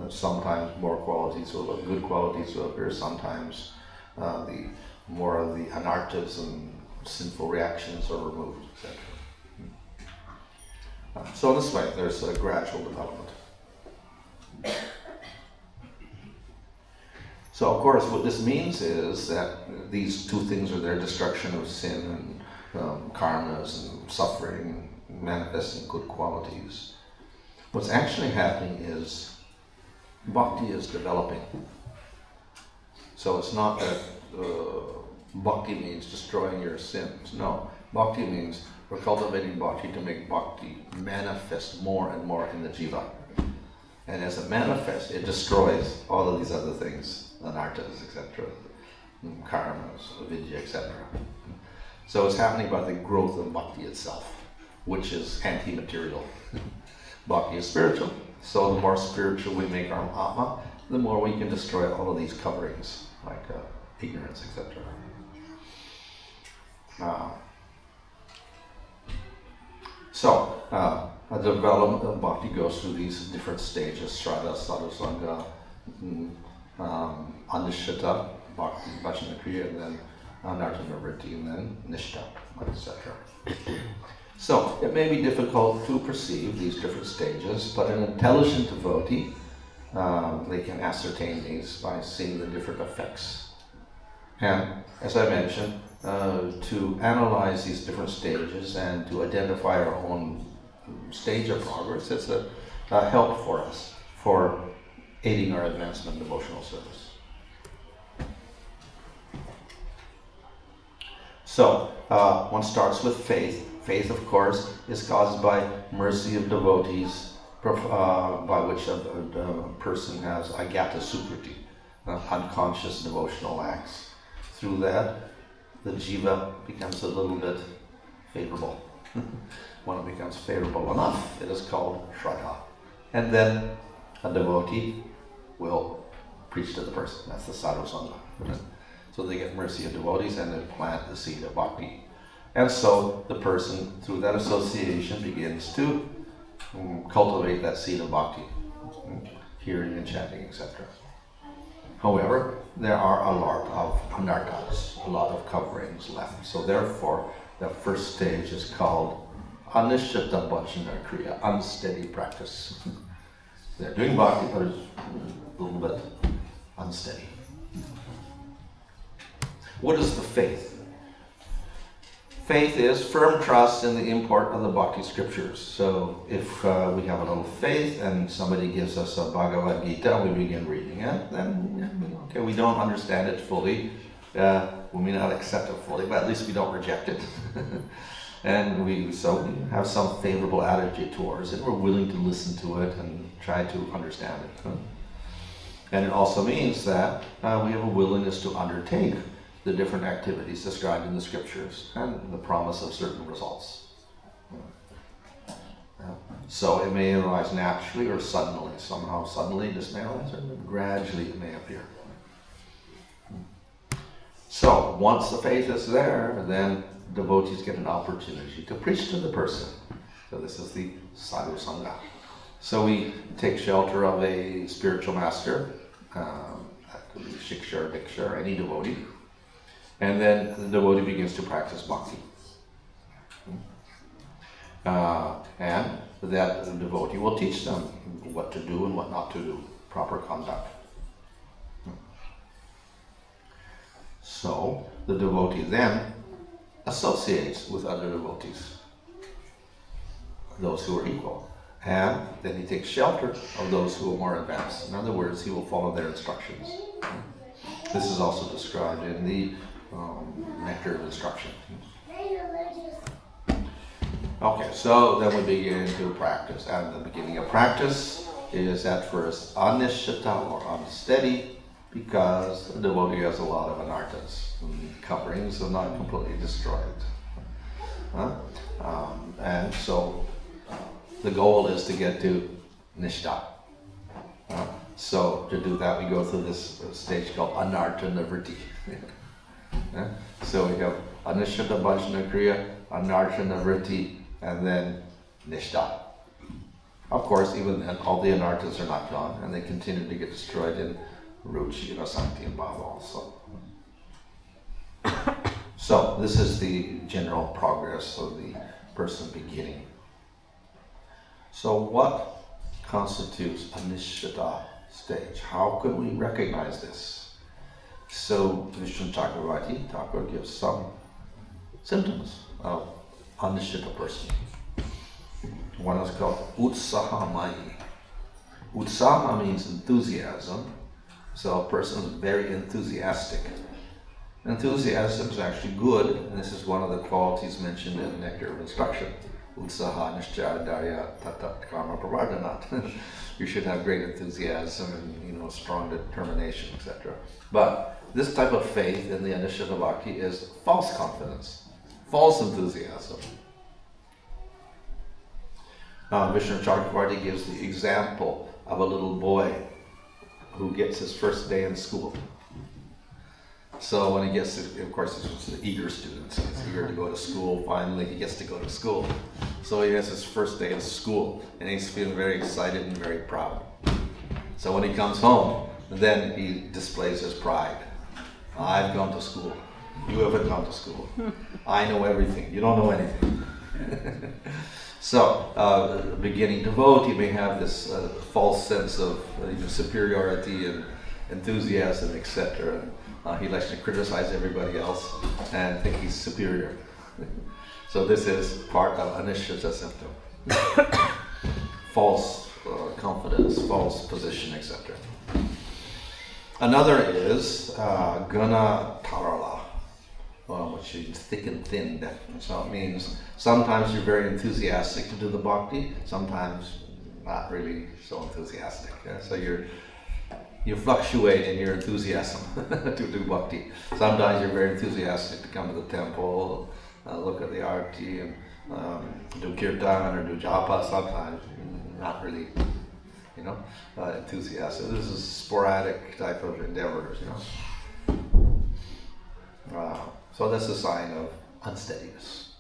Sometimes more good qualities will appear, sometimes the more of the anarthas and sinful reactions are removed, etc. So in this way, there's a gradual development. So of course, what this means is that these two things are there: destruction of sin and karmas and suffering, manifesting good qualities. What's actually happening is bhakti is developing. So it's not that bhakti means destroying your sins. No, bhakti means we're cultivating bhakti to make bhakti manifest more and more in the jiva. And as it manifests, it destroys all of these other things, anarthas, etc., karmas, avidya, etc. So it's happening by the growth of bhakti itself, which is anti-material. Bhakti is spiritual, so the more spiritual we make our atma, the more we can destroy all of these coverings, like ignorance, etc. A development of bhakti goes through these different stages: Shraddha, Sadhusanga, Anishita, Bhakti, Vachana Kriya, and then Anartha Nivritti, and then Nishtha, etc. So it may be difficult to perceive these different stages, but an intelligent devotee, they can ascertain these by seeing the different effects. And as I mentioned, to analyze these different stages and to identify our own stage of progress, it's a help for us for aiding our advancement in devotional service. So one starts with faith. Faith, of course, is caused by mercy of devotees, by which a person has agata sukriti, unconscious devotional acts. Through that, the jiva becomes a little bit favorable. When it becomes favorable enough, it is called shraddha. And then a devotee will preach to the person. That's the sadhusanga. So they get mercy of devotees and then plant the seed of bhakti. And so the person, through that association, begins to cultivate that seed of bhakti, hearing and chanting, etc. However, there are a lot of anarthas, a lot of coverings left. So therefore, the first stage is called Anishita Bhajana Kriya, unsteady practice. They're doing bhakti, but it's a little bit unsteady. What is the faith? Faith is firm trust in the import of the bhakti scriptures. So if we have a little faith and somebody gives us a Bhagavad Gita and we begin reading it, then okay, we don't understand it fully. We may not accept it fully, but at least we don't reject it. And we have some favorable attitude towards it. We're willing to listen to it and try to understand it. And it also means that we have a willingness to undertake the different activities described in the scriptures and the promise of certain results. So it may arise naturally or suddenly. Somehow suddenly this may arise, and gradually it may appear. So once the faith is there, then devotees get an opportunity to preach to the person. So this is the sadhu sangha. So we take shelter of a spiritual master, that could be shiksha or diksha or any devotee. And then the devotee begins to practice bhakti. And that the devotee will teach them what to do and what not to do, proper conduct. So the devotee then associates with other devotees, those who are equal. And then he takes shelter of those who are more advanced. In other words, he will follow their instructions. This is also described in the Nectar of Instruction. Okay, so then we begin to practice. And the beginning of practice is at first anishita or unsteady, because the devotee has a lot of anarthas. Coverings are not completely destroyed. And so the goal is to get to nishta. So to do that, we go through this stage called anartha nivritti. So we have anishita bhajana kriya, anartha nivritti, and then nishta. Of course, even then, all the anarthas are not gone, and they continue to get destroyed in ruchi, sankti, and bhava also. So this is the general progress of the person beginning. So what constitutes a nishita stage? How can we recognize this? So Vishnu Chakravarti Thakur gives some symptoms of a nishita person. One is called utsahamai. Utsaha means enthusiasm. So a person is very enthusiastic. Enthusiasm is actually good, and this is one of the qualities mentioned in the Nectar of Instruction. Utsaha nishchaya darya tatat karma pravardhanat. You should have great enthusiasm and strong determination, etc. But this type of faith in the Anishita Bhakti is false confidence, false enthusiasm. Vishnu Chakravarti gives the example of a little boy who gets his first day in school. So when he gets to, of course, he's an eager student, so he's eager to go to school. Finally, he gets to go to school. So he has his first day in school, and he's feeling very excited and very proud. So when he comes home, then he displays his pride. I've gone to school. You haven't gone to school. I know everything. You don't know anything. So, beginning devotee may have this false sense of superiority and enthusiasm, etc. He likes to criticize everybody else and think he's superior. So this is part of anishita symptom. False confidence, false position, etc. Another is gana tarala, which is thick and thin. So it means sometimes you're very enthusiastic to do the bhakti, sometimes not really so enthusiastic. So you fluctuate in your enthusiasm to do bhakti. Sometimes you're very enthusiastic to come to the temple, look at the arti, and do kirtan or do japa. Sometimes not really, enthusiastic. This is sporadic type of endeavors, So that's a sign of unsteadiness.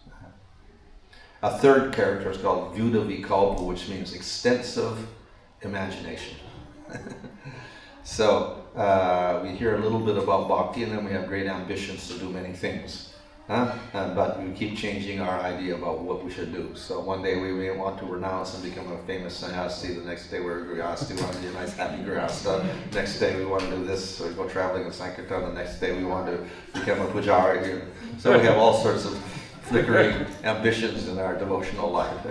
A third character is called Vyuda Vikalpa, which means extensive imagination. So we hear a little bit about bhakti, and then we have great ambitions to do many things. But we keep changing our idea about what we should do. So one day we may want to renounce and become a famous sannyasi. The next day we're a grihastha, we want to be a nice happy grihastha. Next day we want to do this, or go traveling in Sankirtan. The next day we want to become a pujari here. So we have all sorts of flickering ambitions in our devotional life.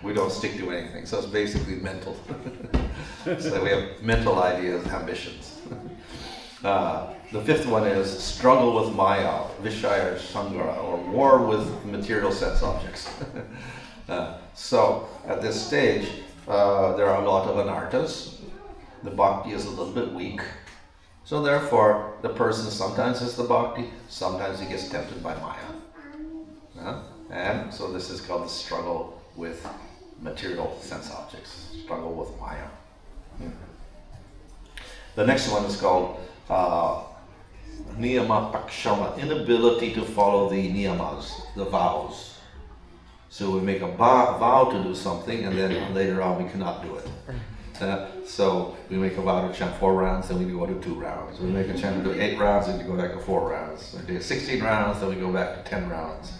We don't stick to anything. So it's basically mental. So we have mental ideas, ambitions. The fifth one is struggle with maya, vishaya sangara, or war with material sense objects. So at this stage, there are a lot of anarthas. The bhakti is a little bit weak. So therefore, the person sometimes has the bhakti, sometimes he gets tempted by maya. And so this is called the struggle with material sense objects, struggle with maya. The next one is called niyama akshama, inability to follow the niyamas, the vows. So we make a vow to do something, and then later on we cannot do it. So we make a vow to chant 4 rounds, then we go to 2 rounds. We make a chant to do 8 rounds, then we go back to 4 rounds. We do 16 rounds, then we go back to 10 rounds.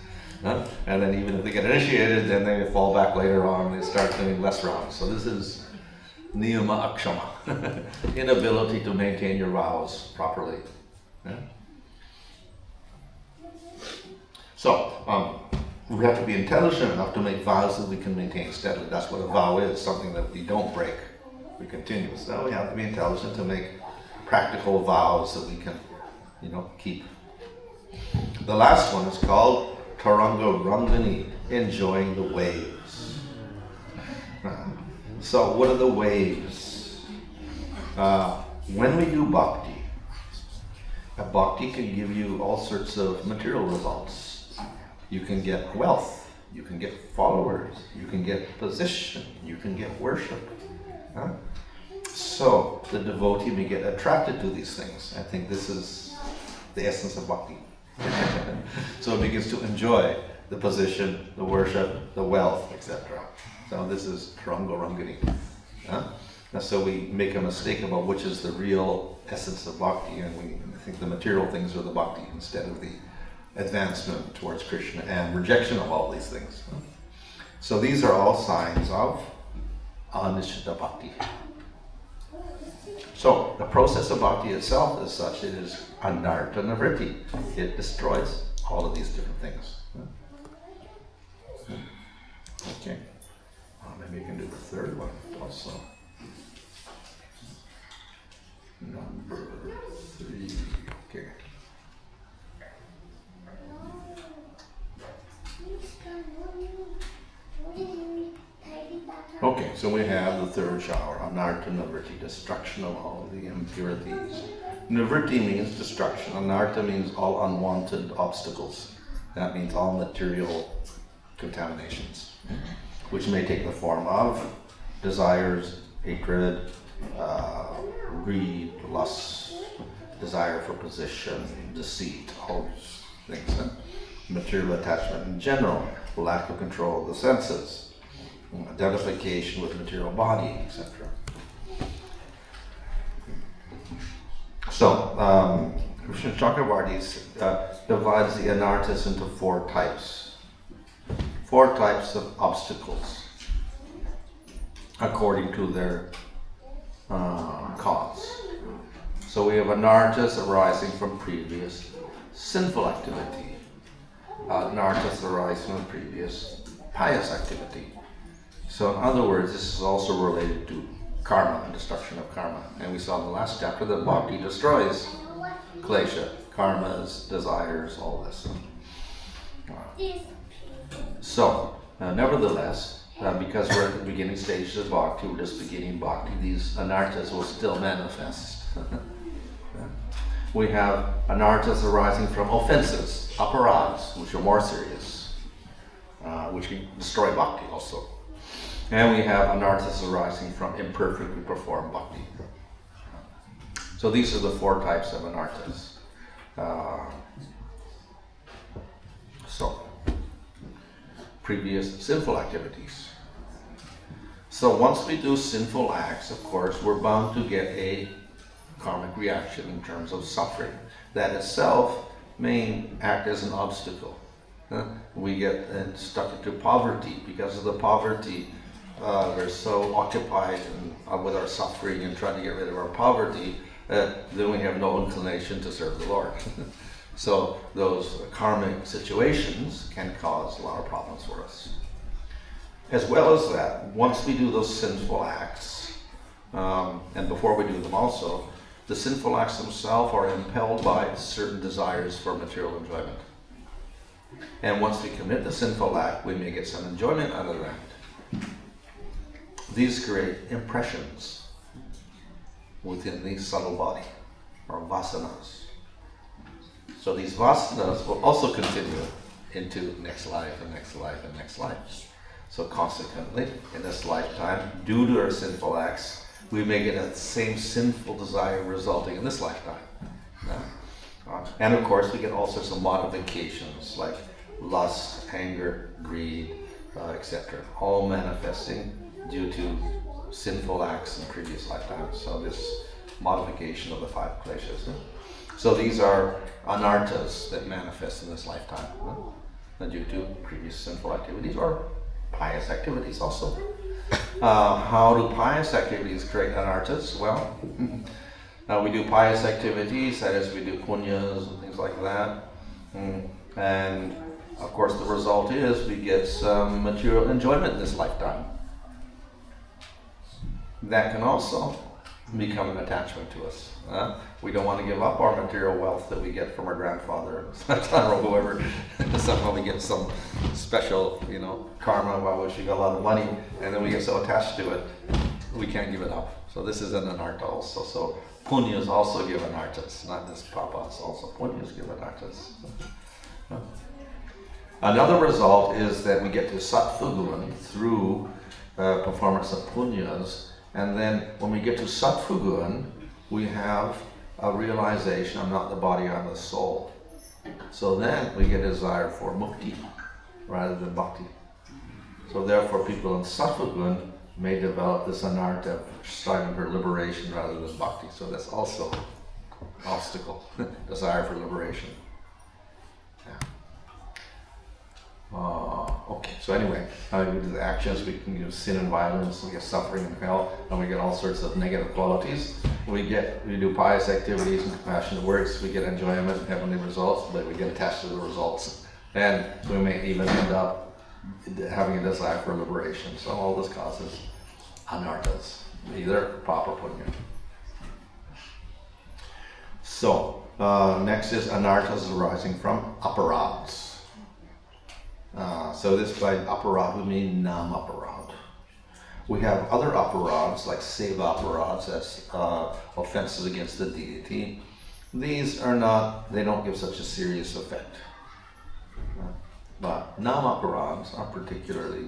And then even if they get initiated, then they fall back later on and they start doing less rounds. So this is niyama akshama, inability to maintain your vows properly. So, we have to be intelligent enough to make vows that we can maintain steadily. That's what a vow is, something that we don't break. We continue. So we have to be intelligent to make practical vows that we can, keep. The last one is called Taranga Rangani, enjoying the waves. So what are the waves? When we do bhakti, a bhakti can give you all sorts of material results. You can get wealth, you can get followers, you can get position, you can get worship. So the devotee may get attracted to these things. I think this is the essence of bhakti. So it begins to enjoy the position, the worship, the wealth, etc. So this is Taranga Rangani. And so we make a mistake about which is the real essence of bhakti, and we think the material things are the bhakti instead of the advancement towards Krishna and rejection of all these things. So these are all signs of Anishita bhakti. So the process of bhakti itself is such, it is anartha nivritti. It destroys all of these different things. Okay. Maybe you can do the third one also. Number 3. Okay. Okay, so we have the third shower, anartha nivritti, destruction of all the impurities. Nivritti means destruction. Anartha means all unwanted obstacles. That means all material contaminations, which may take the form of desires, hatred, greed, lust, desire for position, deceit, all these things. Material attachment in general, lack of control of the senses, identification with material body, etc. So, Krishna Chakravarti divides the anarthas into 4 types. 4 types of obstacles according to their cause. So we have anarthas arising from previous sinful activity, anarthas arising from previous pious activity. So in other words, this is also related to karma and destruction of karma. And we saw in the last chapter that bhakti destroys klesha, karmas, desires, all this. So, nevertheless, because we're at the beginning stages of bhakti, we're just beginning bhakti, these anarthas will still manifest. We have anarthas arising from offenses, aparads, which are more serious, which can destroy bhakti also. And we have anarthas arising from imperfectly performed bhakti. So these are the 4 types of anarthas. Previous sinful activities. So once we do sinful acts, of course, we're bound to get a karmic reaction in terms of suffering. That itself may act as an obstacle. We get stuck into poverty. Because of the poverty, we're so occupied with our suffering and trying to get rid of our poverty, then we have no inclination to serve the Lord. So those karmic situations can cause a lot of problems for us. As well as that, once we do those sinful acts, and before we do them also, the sinful acts themselves are impelled by certain desires for material enjoyment. And once we commit the sinful act, we may get some enjoyment out of that. These create impressions within the subtle body, or vasanas. So these vasanas will also continue into next life and next life and next life. So consequently, in this lifetime, due to our sinful acts, we may get a same sinful desire resulting in this lifetime. And of course, we get all sorts of modifications like lust, anger, greed, etc. All manifesting due to sinful acts in previous lifetimes. So this modification of the 5 kleshas. So these are anarthas that manifest in this lifetime due to previous sinful activities or pious activities also. How do pious activities create anarthas? Well, we do pious activities, that is, we do punyas and things like that. And Of course, the result is we get some material enjoyment in this lifetime. That can also become an attachment to us. We don't want to give up our material wealth that we get from our grandfather, or whoever. Somehow we get some special, karma about which we got a lot of money, and then we get so attached to it, we can't give it up. So this is an anartha also. So punyas also give anarthas, not just papas. Also punyas give anarthas. Another result is that we get to sattva-gun through performance of punyas. And then when we get to sattva-gun, we have a realization, I'm not the body, I'm the soul. So then we get a desire for mukti rather than bhakti. So therefore people in sattva-gun may develop this anartha of striving for liberation rather than bhakti. So that's also obstacle, desire for liberation. Okay, so anyway, how we do the actions, we can use sin and violence, we get suffering and hell, and we get all sorts of negative qualities. We do pious activities and compassionate works, we get enjoyment and heavenly results, but we get attached to the results. And we may even end up having a desire for liberation. So all this causes anarthas, either papa or punya. So, next is anarthas arising from aparads. So this by aparad we mean nam aparad. We have other aparads like seva aparads, that's offenses against the deity. These are not, they don't give such a serious effect. But nam aparads are particularly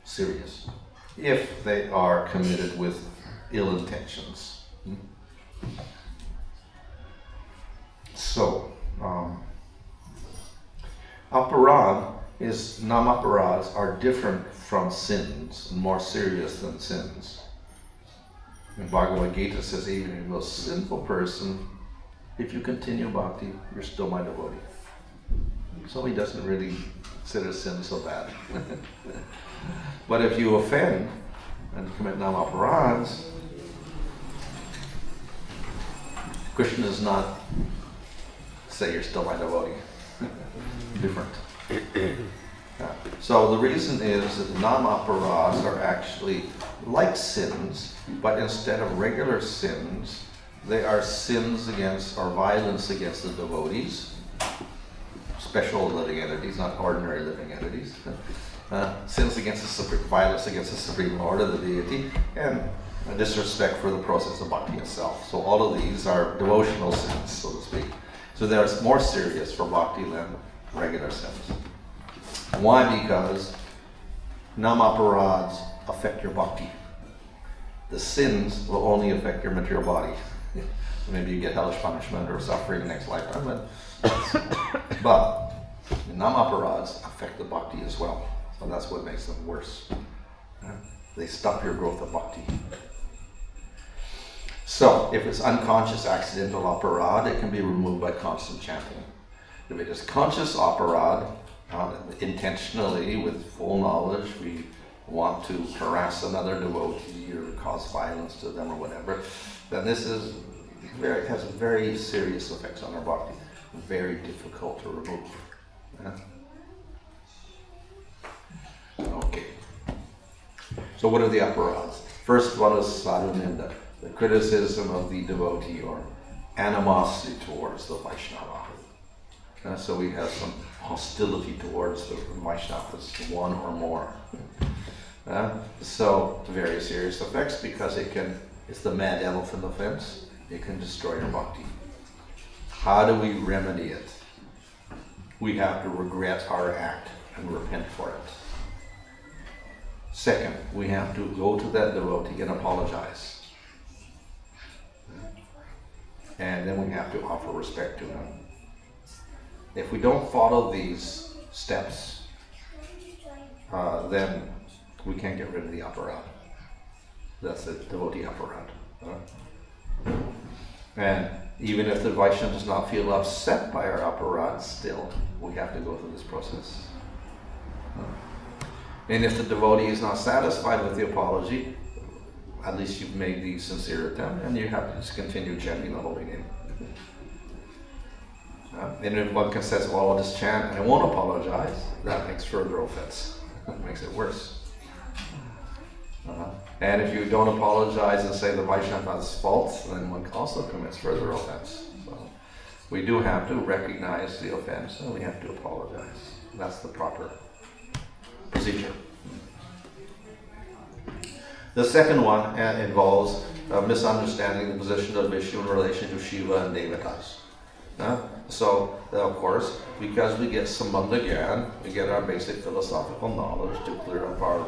serious if they are committed with ill intentions. So, aparad is nam-aparads are different from sins and more serious than sins. And Bhagavad Gita says even if you're a sinful person, if you continue bhakti, you're still my devotee. So he doesn't really consider sin so bad. But if you offend and commit nam-aparads, Krishna does not say you're still my devotee. Different. So the reason is that nam-aparads are actually like sins, but instead of regular sins, they are sins against or violence against the devotees, special living entities, not ordinary living entities. Sins against violence against the Supreme Lord of the deity, and disrespect for the process of bhakti itself. So all of these are devotional sins, so to speak. So they're more serious for bhakti than regular sins. Why? Because nam-aparads affect your bhakti. The sins will only affect your material body. Maybe you get hellish punishment or suffering next lifetime, but nam-aparads affect the bhakti as well. So that's what makes them worse. They stop your growth of bhakti. So, if it's unconscious accidental aparad, it can be removed by constant chanting. If it is conscious aparad, intentionally, with full knowledge, we want to harass another devotee or cause violence to them or whatever, then this is has very serious effects on our bhakti. Very difficult to remove. Okay. So what are the aparads? First one is sadhu-ninda, the criticism of the devotee or animosity towards the Vaishnava. So we have some hostility towards the Vaishnavas, one or more. So very serious effects because it's the mad elephant offense. It can destroy your bhakti. How do we remedy it? We have to regret our act and repent for it. Second, we have to go to that devotee and apologize. And then we have to offer respect to him. If we don't follow these steps, then we can't get rid of the aparad. That's the devotee aparad. And even if the Vaishnava does not feel upset by our aparad, still we have to go through this process. And if the devotee is not satisfied with the apology, at least you've made the sincere attempt, and you have to just continue chanting the holy name. And if one can say, well, I'll just chant and I won't apologize, that makes further offense. It makes it worse. And if you don't apologize and say the Vaishnava has faults, then one also commits further offense. So we do have to recognize the offense and we have to apologize. That's the proper procedure. The second one involves misunderstanding the position of Vishnu in relation to Shiva and Devatas. So, of course, because we get Sambandha Gyan, we get our basic philosophical knowledge to clear up our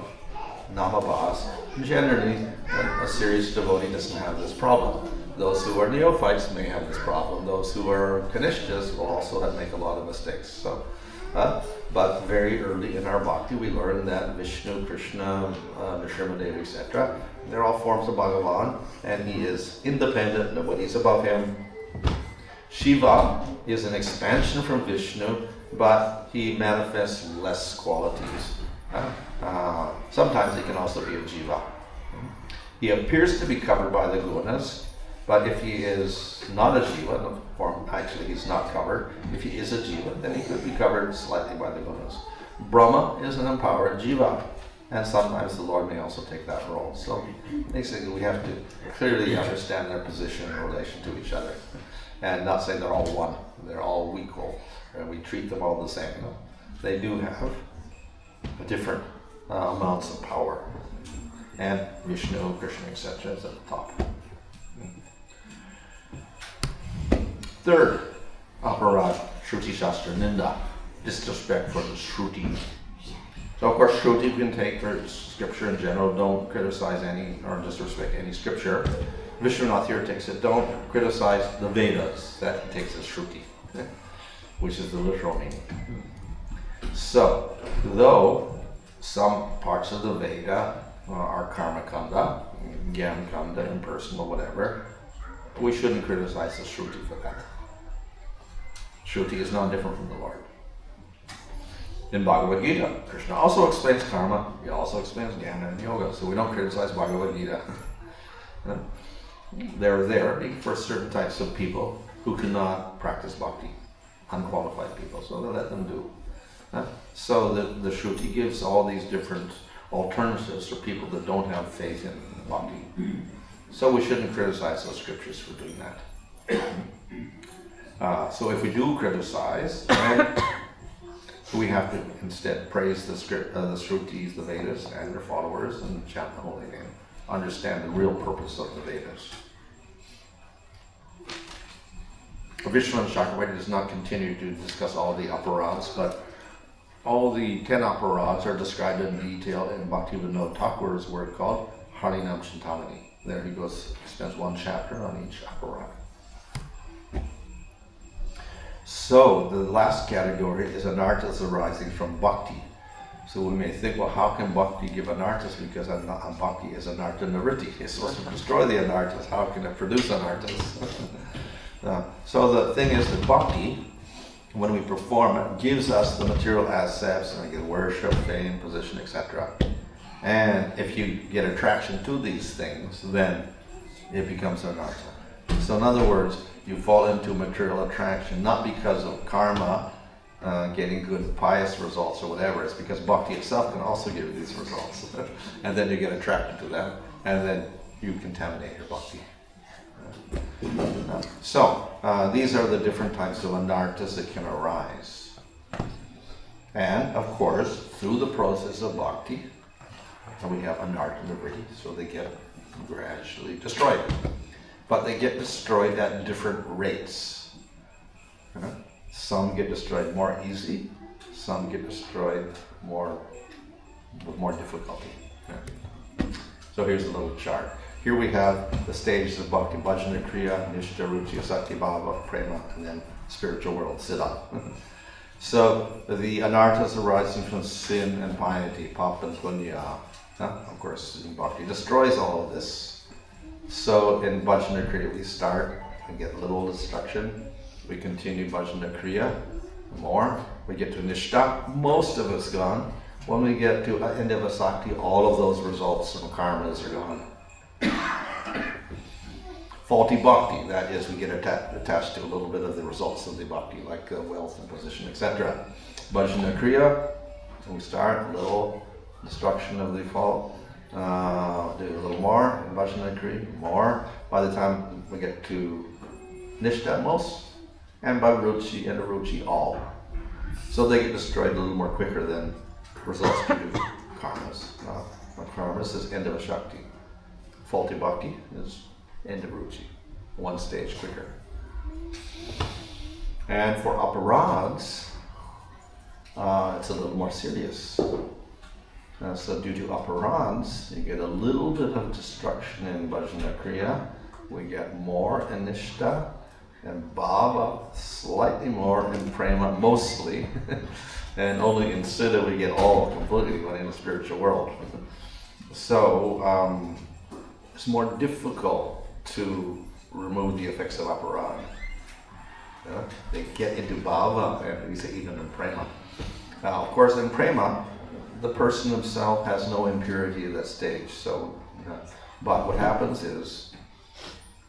namabhas. Generally, a serious devotee doesn't have this problem. Those who are neophytes may have this problem. Those who are Kanishtas will also make a lot of mistakes. So, but very early in our bhakti, we learn that Vishnu, Krishna, Nrsimhadev, etc., they're all forms of Bhagavan, and he is independent, nobody's above him. Shiva is an expansion from Vishnu, but he manifests less qualities. Sometimes he can also be a jiva. He appears to be covered by the gunas, but if he is not a jiva, or actually he's not covered, if he is a jiva, then he could be covered slightly by the gunas. Brahma is an empowered jiva, and sometimes the Lord may also take that role. So basically we have to clearly understand their position in relation to each other, and not say they're all one, they're all equal, and we treat them all the same. They do have different amounts of power, and Vishnu, Krishna, etc. is at the top. Third, aparad, Shruti Shastra Ninda, disrespect for the Shruti. So of course Shruti we can take for scripture in general, don't criticize any or disrespect any scripture. Vishwanath here takes it, don't criticize the Vedas, that takes as Shruti, which is the literal meaning. So, though some parts of the Veda are karma kanda, gyan kanda, impersonal, whatever, we shouldn't criticize the Shruti for that. Shruti is not different from the Lord. In Bhagavad Gita, Krishna also explains karma, he also explains jnana and yoga, so we don't criticize Bhagavad Gita. They're there for certain types of people who cannot practice bhakti, unqualified people, so they let them do. So the Shruti gives all these different alternatives for people that don't have faith in bhakti. So we shouldn't criticize those scriptures for doing that. So if we do criticize, we have to instead praise the Shrutis, the Vedas, and their followers, and chant the holy name. Understand the real purpose of the Vedas. Vishnu Chakravarti does not continue to discuss all the aparads, but all the 10 aparads are described in detail in Bhaktivinoda Thakur's work called Harinam Chintamani. There he spends one chapter on each aparad. So the last category is anarthas arising from bhakti. So we may think, well, how can bhakti give anarthas? Because bhakti is anartha nivritti. It's supposed to destroy the anarthas. How can it produce anarthas? So the thing is that bhakti, when we perform it, gives us the material assets, and we get worship, fame, position, etc. And if you get attraction to these things, then it becomes anartha. So in other words, you fall into material attraction, not because of karma, getting good pious results or whatever. It's because bhakti itself can also give you these results. And then you get attracted to them, and then you contaminate your bhakti. So, these are the different types of anarthas that can arise. And, of course, through the process of bhakti, we have anartha nivritti, so they get gradually destroyed. But they get destroyed at different rates. Some get destroyed more easily, some get destroyed with more difficulty. So here's a little chart. Here we have the stages of bhakti: bhajana, kriya, nishta, ruchi, asakti, bhava, prema, and then spiritual world, siddha. So the anarthas arising from sin and piety, papa and punya, of course, bhakti destroys all of this. So in bhajana kriya we start and get little destruction. We continue bhajana kriya, more. We get to nishta, most of it's gone. When we get to endava sakti, all of those results from karmas are gone. faulty bhakti, that is, we get attached to a little bit of the results of the bhakti, like wealth and position, etc. Bhajana kriya, we start a little destruction of the fault, do a little more, bhajana kriya, more. By the time we get to nishta most, and by ruchi and aruchi all. So they get destroyed a little more quicker than results to karmas. Karmas is end of a shakti. Faulty bhakti is end of ruchi, one stage quicker. And for aparads, it's a little more serious. So due to aparads, you get a little bit of destruction in bhajana kriya. We get more in nishta, and bhava slightly more in prema, mostly. And only in siddha we get all completely when in the spiritual world. So it's more difficult to remove the effects of aparad. They get into bhava, and we say even in prema. Now, of course, in prema, the person himself has no impurity at that stage. So, but what happens is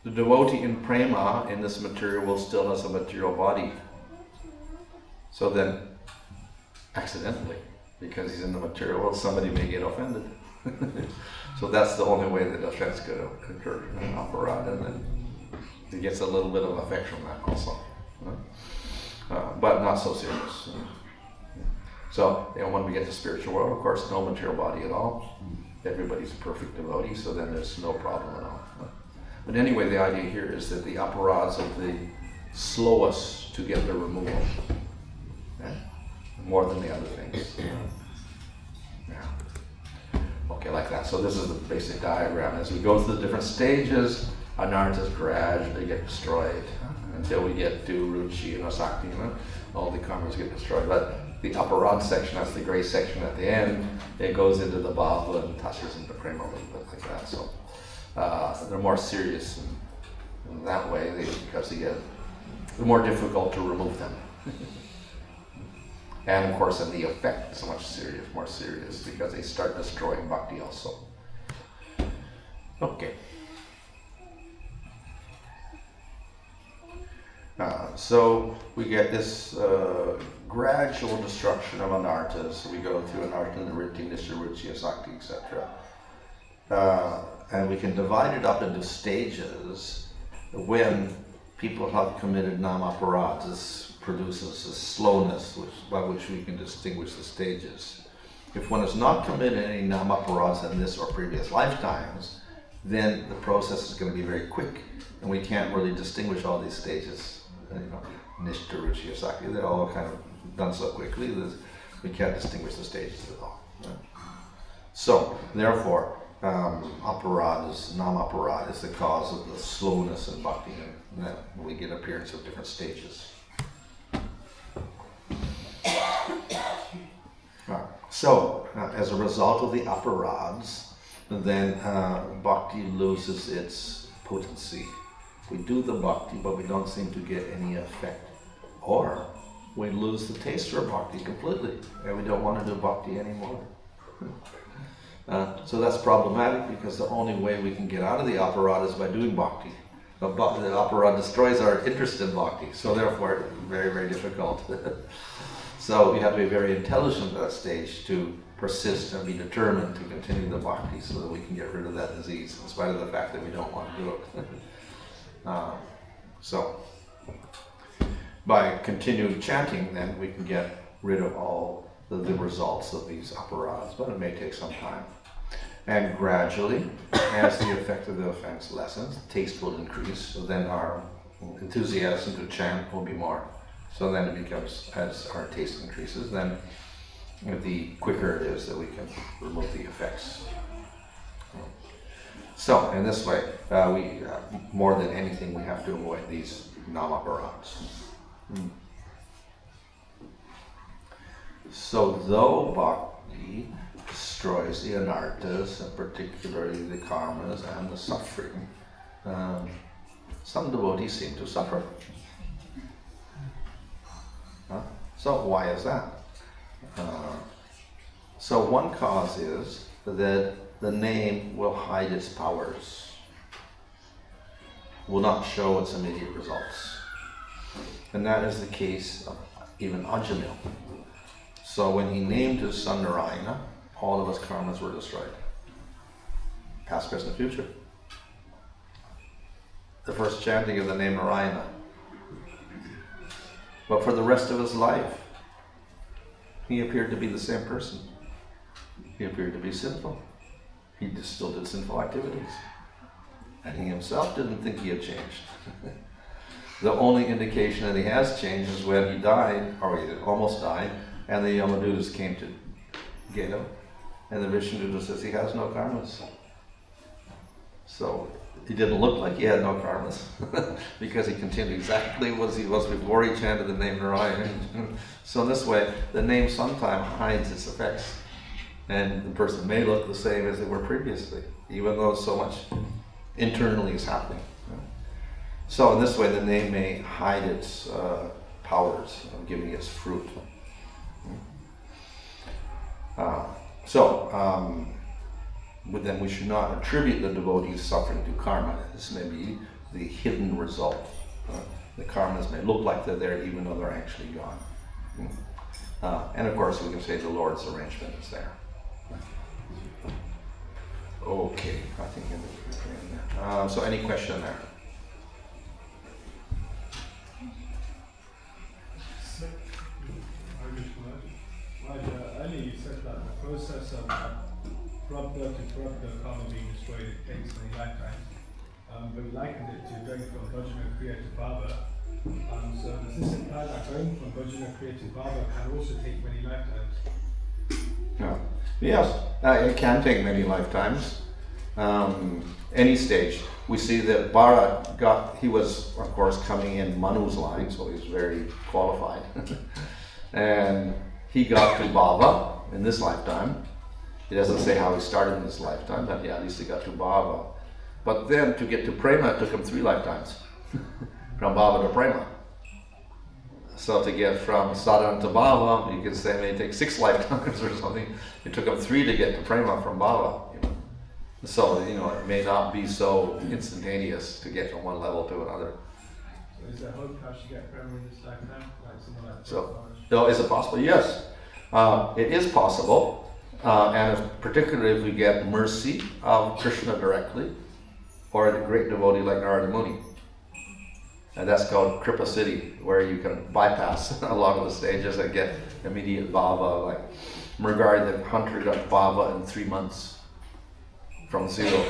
the devotee in prema in this material world still has a material body. So then, accidentally, because he's in the material world, somebody may get offended. So that's the only way that offense could occur in aparad, and then he gets a little bit of effect from that also, but not so serious. So when we get to spiritual world, of course, no material body at all. Everybody's a perfect devotee, so then there's no problem at all. But anyway, the idea here is that the aparads are the slowest to get the removal, more than the other things. Okay, like that. So this is the basic diagram. As we go through the different stages, anarthas gradually get destroyed until we get to ruchi and asakti. All the karmas get destroyed. But the aparad section, that's the gray section at the end, it goes into the bhava and touches into prema a little bit like that. So they're more serious in that way because they're more difficult to remove them. And of course, and the effect is much more serious because they start destroying bhakti also. Okay. So we get this gradual destruction of anarthas. We go through anartha, nritti, nishta, ruchi, asakti, etc. And we can divide it up into stages when people have committed nam-aparads. This produces a slowness by which we can distinguish the stages. If one has not committed any nam-aparads in this or previous lifetimes, then the process is going to be very quick, and we can't really distinguish all these stages. Nishta, ruchi, asakti, they're all kind of done so quickly that we can't distinguish the stages at all. So, therefore, nam-aparad is the cause of the slowness in bhakti, and then we get appearance of different stages. So, as a result of the aparads, then bhakti loses its potency. We do the bhakti, but we don't seem to get any effect. Or we lose the taste for bhakti completely, and we don't want to do bhakti anymore. So that's problematic because the only way we can get out of the aparad is by doing bhakti. The aparad destroys our interest in bhakti, so therefore it's very, very difficult. So we have to be very intelligent at that stage to persist and be determined to continue the bhakti so that we can get rid of that disease, in spite of the fact that we don't want to do it. So by continued chanting, then we can get rid of all the results of these aparads, but it may take some time. And gradually, as the effect of the offense lessens, taste will increase, so then our enthusiasm to chant will be more. So then it becomes, as our taste increases, then the quicker it is that we can remove the effects. So, in this way, we more than anything, we have to avoid these nam-aparads. So, though bhakti destroys the anarthas, and particularly the karmas and the suffering, some devotees seem to suffer. So why is that? So one cause is that the name will hide its powers. will not show its immediate results. And that is the case of even Ajamil. So when he named his son Narayana, all of his karmas were destroyed. Past, present, future. The first chanting of the name Narayana. But for the rest of his life, he appeared to be the same person. He appeared to be sinful. He just still did sinful activities. And he himself didn't think he had changed. The only indication that he has changed is when he died, or he almost died, and the Yamadutas came to get him. And the Vishnuduta says he has no karmas. So he didn't look like he had no karmas because he continued exactly as he was before he chanted the name Narayana. So in this way, the name sometimes hides its effects. And the person may look the same as they were previously, even though so much internally is happening. So in this way, the name may hide its powers of giving its fruit. But then we should not attribute the devotee's suffering to karma. This may be the hidden result. The karmas may look like they're there even though they're actually gone. And of course we can say the Lord's arrangement is there. Okay, I think so any question there? Earlier you said that the process of Prabhupada to Prabhupada karma being destroyed, it takes many lifetimes. But you likened it to going from Bhajana Kriya to Bhava. So does this imply that going from Bhajana Kriya to Bhava can also take many lifetimes? No. Yes, it can take many lifetimes. Any stage. We see that Bharat he was of course coming in Manu's line, so he was very qualified. And he got to Bhava in this lifetime. It doesn't say how he started in this lifetime, but yeah, at least he got to Bhava. But then to get to Prema, it took him 3 lifetimes. From Bhava to Prema. So to get from Sadhana to Bhava, you could say it may take 6 lifetimes or something. It took him 3 to get to Prema from Bhava. So, it may not be so instantaneous to get from one level to another. So is there hope how she get Prema in this lifetime? Like someone like So, is it possible? Yes. It is possible. And particularly if we get mercy of Krishna directly, or a great devotee like Narada Muni. And that's called Kripa Siddhi, where you can bypass a lot of the stages and get immediate bhava. Like Mrigari the hunter got bhava in 3 months from 0.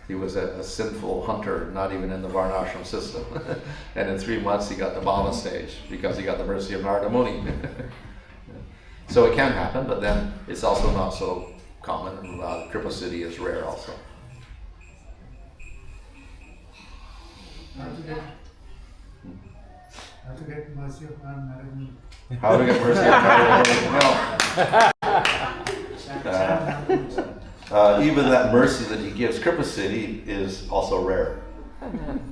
He was a sinful hunter, not even in the Varnashram system. And in 3 months he got the bhava stage because he got the mercy of Narada Muni. So it can happen, but then it's also not so common. Kripa Siddhi is rare also. How to get mercy of Narada Muni? How to get mercy of Narada Muni? Even that mercy that he gives, Kripa Siddhi, is also rare.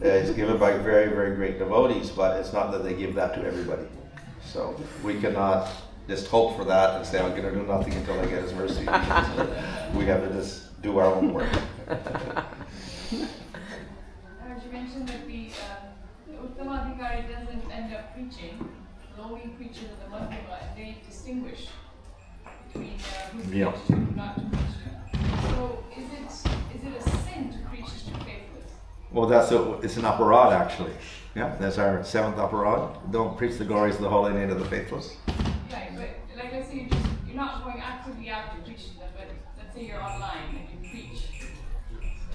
It's given by very, very great devotees, but it's not that they give that to everybody. So we cannot just hope for that and say, I'm going to do nothing until I get his mercy. We have to just do our own work. You mentioned that the Uttamadhikari doesn't end up preaching, the only preachers of the Madhyama, and they distinguish between who to preach to and not to preach. So is it a sin to preach to faithless? Well, it's an aparad actually. Yeah, that's our 7th aparad. Don't preach the glories of the holy name of the faithless. Right, but like let's say you're not going actively out to preach to them, but let's say you're online and you preach.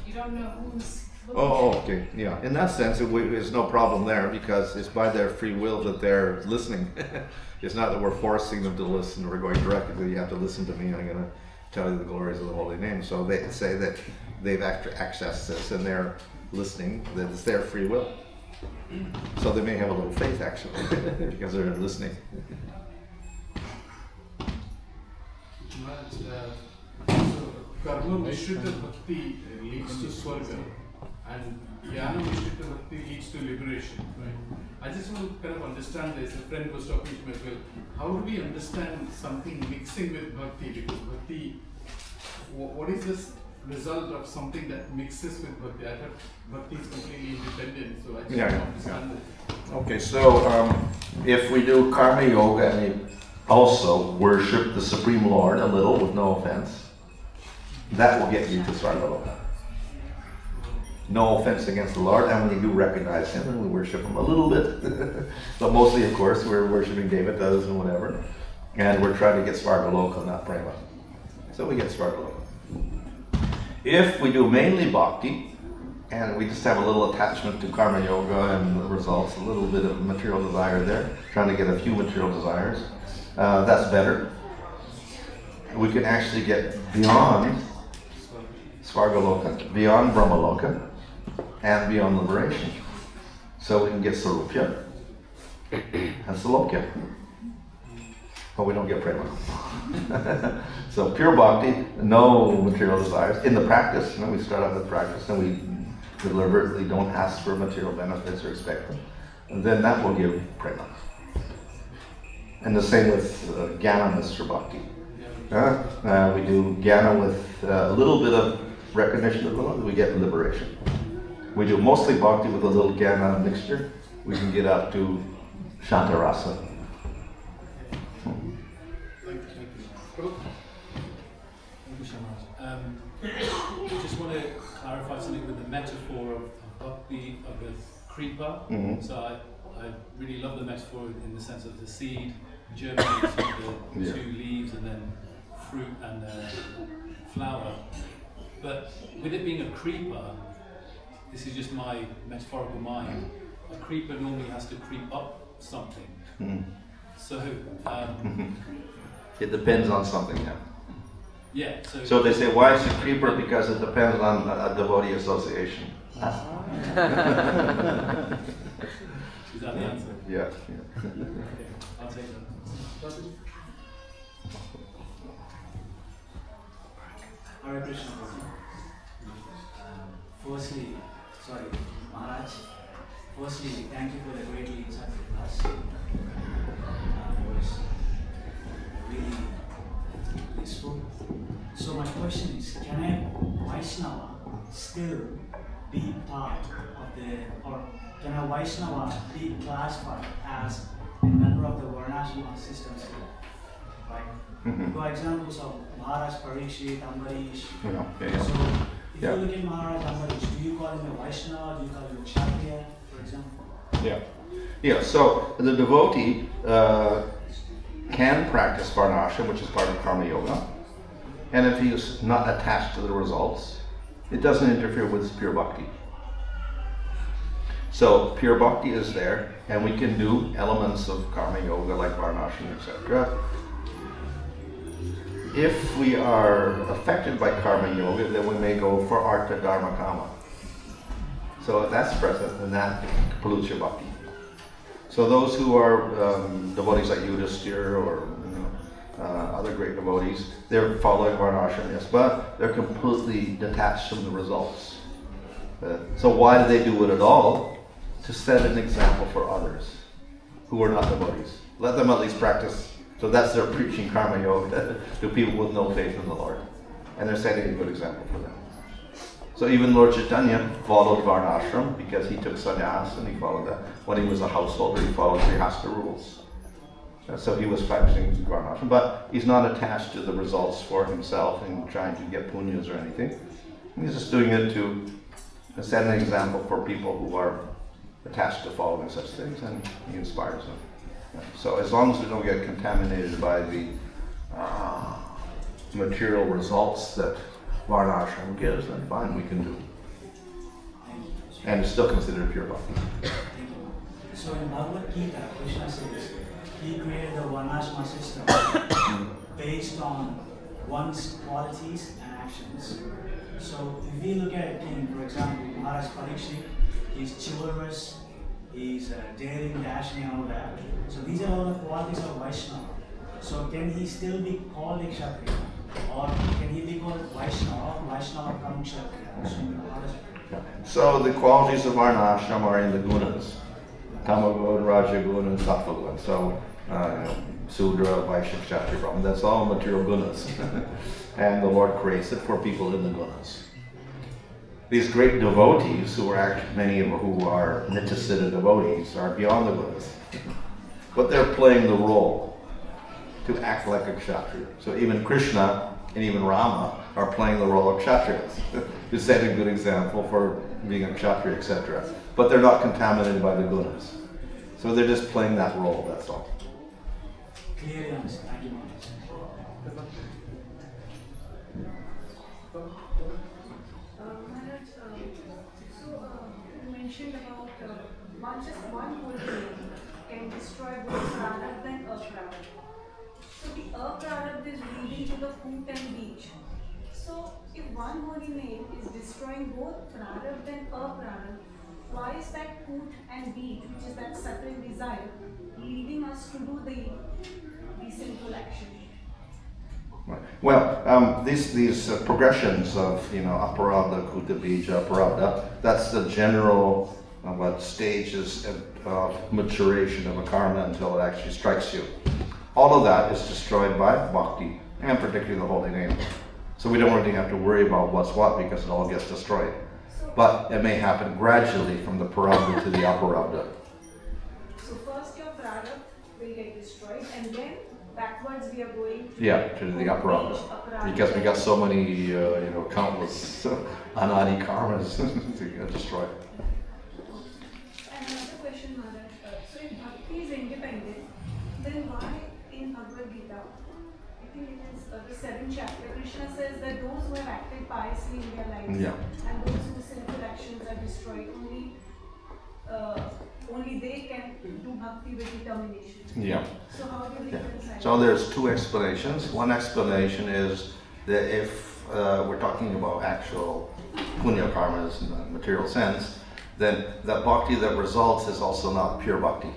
You don't know who's looking at Okay, yeah. In that sense, there's no problem there because it's by their free will that they're listening. It's not that we're forcing them to listen. We're going directly, you have to listen to me. I'm going to tell you the glories of the holy name. So they say that they've accessed this and they're listening, that it's their free will. So they may have a little faith actually because they're listening. So karma Mishrita Bhakti leads to Swarga and Jnana Mishrita Bhakti leads to liberation, right? I just want to kind of understand this. A friend was talking to me as well. How do we understand something mixing with Bhakti? Because Bhakti, what is this result of something that mixes with bhakti. I thought bhakti is completely independent, so I just Yeah, don't yeah. understand it. Okay, so if we do karma yoga and we also worship the Supreme Lord a little, with no offense, that will get you to Svargaloka. No offense against the Lord, and when you do recognize Him and we worship Him a little bit, but mostly, of course, we're worshiping devatas and whatever, and we're trying to get Svargaloka, not Prema. So we get Svargaloka. If we do mainly bhakti, and we just have a little attachment to karma yoga and the results, a little bit of material desire there, trying to get a few material desires, that's better. We can actually get beyond Svargaloka, beyond Brahmaloka, and beyond liberation. So we can get Sarupya and Salokya. But we don't get Prema. So pure bhakti, no material desires. In the practice, we start out with practice and we deliberately don't ask for material benefits or expect them. And then that will give Prema. And the same with Jnana Mr. Bhakti. We do Jnana with a little bit of recognition of the Lord, we get liberation. We do mostly Bhakti with a little Jnana mixture, we can get up to Shantarasa. I just want to clarify something with the metaphor of bhakti, of the creeper. Mm-hmm. So I really love the metaphor in the sense of the seed germinates with the two leaves and then fruit and flower. But with it being a creeper, this is just my metaphorical mind, a creeper normally has to creep up something. Mm-hmm. So It depends on something, yeah. yeah, So they say, why is it creeper? Because it depends on a devotee association. is that the answer? Yeah. Okay, I'll take that. Hare Krishna. Firstly, Maharaj, thank you for the great insightful class. It was really useful. So my question is, can a Vaishnava still be part of or can a Vaishnava be classified as a member of the Varnashram system still? Right? Mm-hmm. For examples of Maharaj Parikshit, Ambarish. Yeah. So, if you look at Maharaj Ambarish, do you call him a Vaishnava? Do you call him a Kshatriya, for example? Yeah, so the devotee can practice Varnashram, which is part of Karma Yoga, and if he is not attached to the results, it doesn't interfere with his pure bhakti. So pure bhakti is there, and we can do elements of Karma Yoga like Varnashram, etc. If we are affected by Karma Yoga, then we may go for Artha Dharma Kama. So if that's present, then that pollutes your bhakti. So those who are devotees like Yudhisthira or other great devotees, they're following Varnashram, yes, but they're completely detached from the results. So why do they do it at all? To set an example for others who are not devotees. Let them at least practice. So that's their preaching Karma Yoga to people with no faith in the Lord. And they're setting a good example for them. So even Lord Chaitanya followed Varnashram because he took sannyas and he followed that. When he was a householder, he followed Grihastha rules. So he was practicing Varnashram, but he's not attached to the results for himself and trying to get punyas or anything. He's just doing it to set an example for people who are attached to following such things, and he inspires them. So as long as we don't get contaminated by the material results that Varnashram gives, then fine, we can do it. And it's still considered pure bhakti. So in Bhagavad Gita, Krishna says, he created the Varnashram system based on one's qualities and actions. So if we look at a king, for example, Maharaj Parikshit, he's chivalrous, he's daring, dashing and all that. So these are all the qualities of Vaishnava. So can he still be called a Kshatriya? Or can he be called Vaishnava from Kshatriya? So the qualities of Varnashram are in the gunas. Tamagun, Rajagun, and Sattvagun. So Sudra, Vaishya, Kshatriya, Brahman. That's all material gunas. And the Lord creates it for people in the gunas. These great devotees, who are actually, many of who are Nityasiddha devotees, are beyond the gunas. But they're playing the role to act like a Kshatriya. So even Krishna and even Rama are playing the role of Kshatriyas. To set a good example for being a Kshatriya, etc. But they're not contaminated by the gunas. So they're just playing that role, that's all. Clearly understand. Thank you, Maharaj. Maharaj, you mentioned about just one whole thing can destroy both Prarabdha and Aprarabdha. So the Aprarabdha is leading to the foot and beach. So if one holy name is destroying both Prarabdha and Aprarabdha, why is that foot and beach, which is that separate desire, leading us to do the sinful action? Well, these progressions of, aparabdha, kuta, bija, aparabdha, that's the general stages of maturation of a karma until it actually strikes you. All of that is destroyed by bhakti, and particularly the holy name. So we don't really have to worry about what's what, because it all gets destroyed. But it may happen gradually from the parabdha to the aparabdha. So first your prarabdha will get destroyed, and then backwards we are going to the aparabdha. Because we got so many, countless anadi karmas to get destroyed. And another question, Maharaj. So if bhakti is independent, then why in Bhagavad Gita, I think it is the 7th chapter, Krishna says that those who have acted piously in their lives and those whose sinful actions are destroyed, only they can do bhakti with determination. Yeah. So how do they reconcile? So there's two explanations. One explanation is that if we're talking about actual punya karmas in the material sense, then the bhakti that results is also not pure bhakti.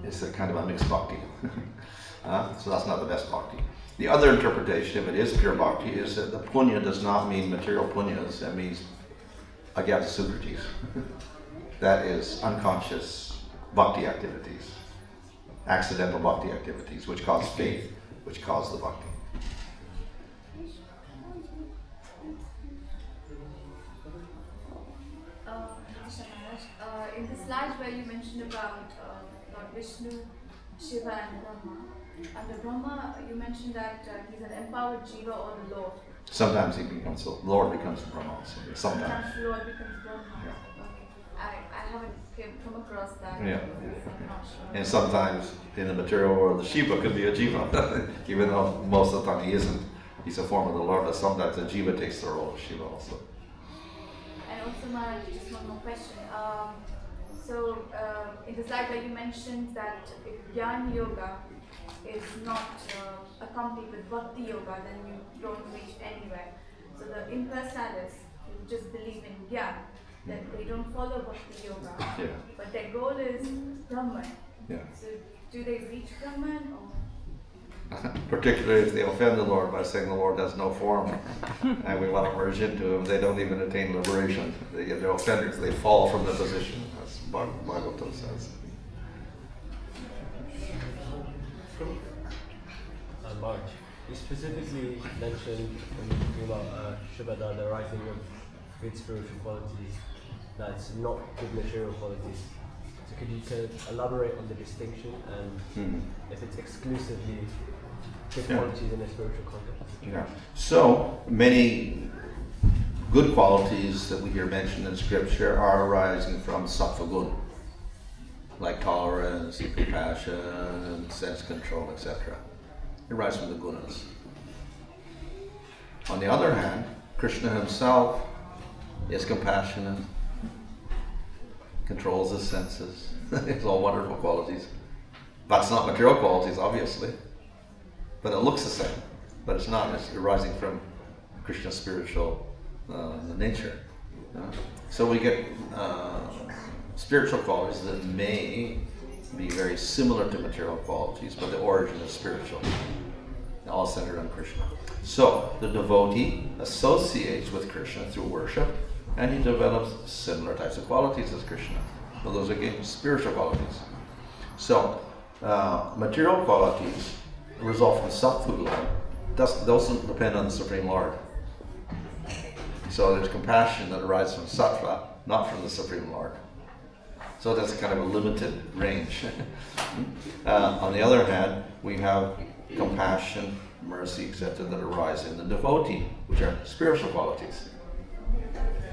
It's a kind of a mixed bhakti. So that's not the best bhakti. The other interpretation, if it is pure bhakti, is that the punya does not mean material punyas. It means agyata sukratis. That is unconscious bhakti activities, accidental bhakti activities, which cause faith, which cause the bhakti. In the slide where you mentioned about Lord Vishnu, Shiva and Brahma, under Brahma you mentioned that he's an empowered jiva or the Lord. Sometimes he becomes the Lord becomes Brahma also. Sometimes. The Lord becomes Brahma. Yeah. Okay. I haven't come across that. Yeah. I'm not sure. And sometimes in the material world, the Shiva could be a jiva, even though most of the time he isn't. He's a form of the Lord, but sometimes the jiva takes the role of Shiva also. And also, Maharaj, just one more question. In the slide where you mentioned that if Jnana Yoga is not accompanied with Bhakti Yoga, then you don't reach anywhere. So the impersonalists who just believe in Jnana, that they don't follow Bhakti Yoga, but their goal is Brahman. Yeah. So do they reach Brahman or? Particularly if they offend the Lord by saying the Lord has no form and we want to merge into him, they don't even attain liberation. They're offenders, they fall from the position, as Bhagavatam says. March, you specifically mentioned when you're talking about Shubhada, the rising of good spiritual qualities, that's not good material qualities. So could you kind of elaborate on the distinction and if it's exclusively good qualities in a spiritual context? Yeah. So many good qualities that we hear mentioned in scripture are arising from sattva gun, like tolerance, compassion, sense control, etc. They arise from the gunas. On the other hand, Krishna himself is compassionate, controls his senses. It's all wonderful qualities. That's not material qualities, obviously. But it looks the same. But it's not. It's arising from Krishna's spiritual nature. So we get spiritual qualities that may be very similar to material qualities, but the origin is spiritual. All centered on Krishna. So the devotee associates with Krishna through worship, and he develops similar types of qualities as Krishna. So those are again spiritual qualities. So material qualities result from sattva, doesn't depend on the Supreme Lord. So there's compassion that arises from sattva, not from the Supreme Lord. So that's kind of a limited range. On the other hand, we have compassion, mercy, etc. that arise in the devotee, which are spiritual qualities.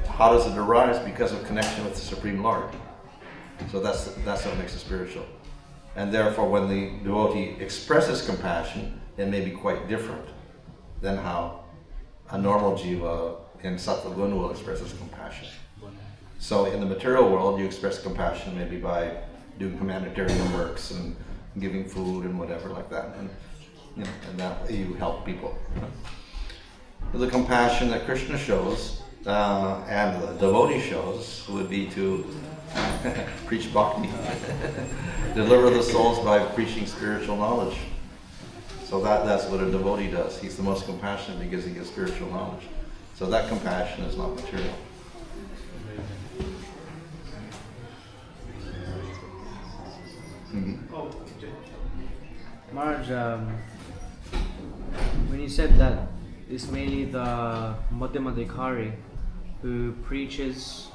How does it arise? Because of connection with the Supreme Lord. So that's what makes it spiritual. And therefore, when the devotee expresses compassion, it may be quite different than how a normal jiva in sattva guna will express his compassion. So in the material world, you express compassion maybe by doing humanitarian works and giving food and whatever like that, and and that way you help people. The compassion that Krishna shows and the devotee shows would be to preach bhakti, deliver the souls by preaching spiritual knowledge. So that's what a devotee does. He's the most compassionate because he gives spiritual knowledge. So that compassion is not material. Maharaj, when you said that it's mainly the Madhyamadhikari who preaches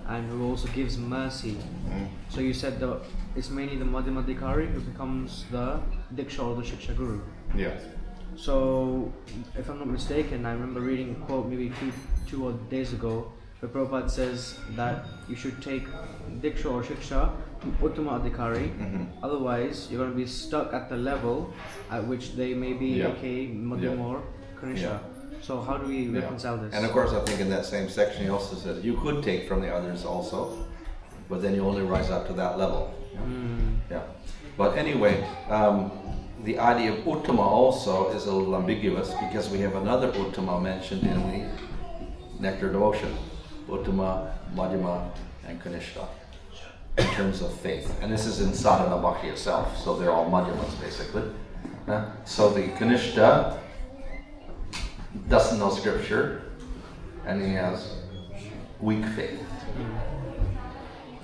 and who also gives mercy, so you said that it's mainly the Madhyamadhikari who becomes the Diksha or the Shiksha Guru. Yes. So, if I'm not mistaken, I remember reading a quote maybe two odd days ago where Prabhupada says that you should take Diksha or Shiksha from Uttama Adhikari, otherwise you're going to be stuck at the level at which they may be okay, Madhyam or Kanishta. So how do we reconcile this? And of course I think in that same section he also says you could take from the others also, but then you only rise up to that level. Yeah. But anyway, the idea of Uttama also is a little ambiguous because we have another Uttama mentioned in the Nectar Devotion. Uttama, Madhyama, and Kanishta in terms of faith. And this is in Sadhana Bhakti itself, so they're all Madhyamas basically. So the Kanishta doesn't know scripture and he has weak faith.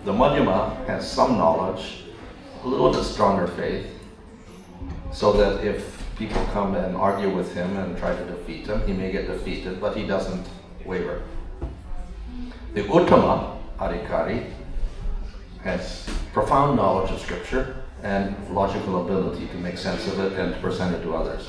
The Madhyama has some knowledge, a little bit stronger faith, so that if people come and argue with him and try to defeat him, he may get defeated, but he doesn't waver. The Uttama Adhikari has profound knowledge of scripture and logical ability to make sense of it and to present it to others.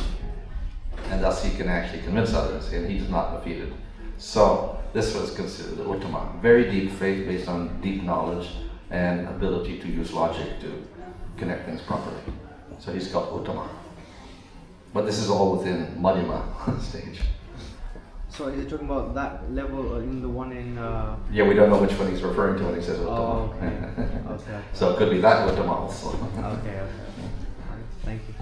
And thus he can actually convince others, and he's not defeated. So this was considered the Uttama. Very deep faith based on deep knowledge and ability to use logic to connect things properly. So he's called Uttama. But this is all within Madhyama stage. So is he talking about that level or in the one in... Yeah, we don't know which one he's referring to when he says Uttama. Oh, okay. Okay. So it could be that Uttama also. Okay. Thank you.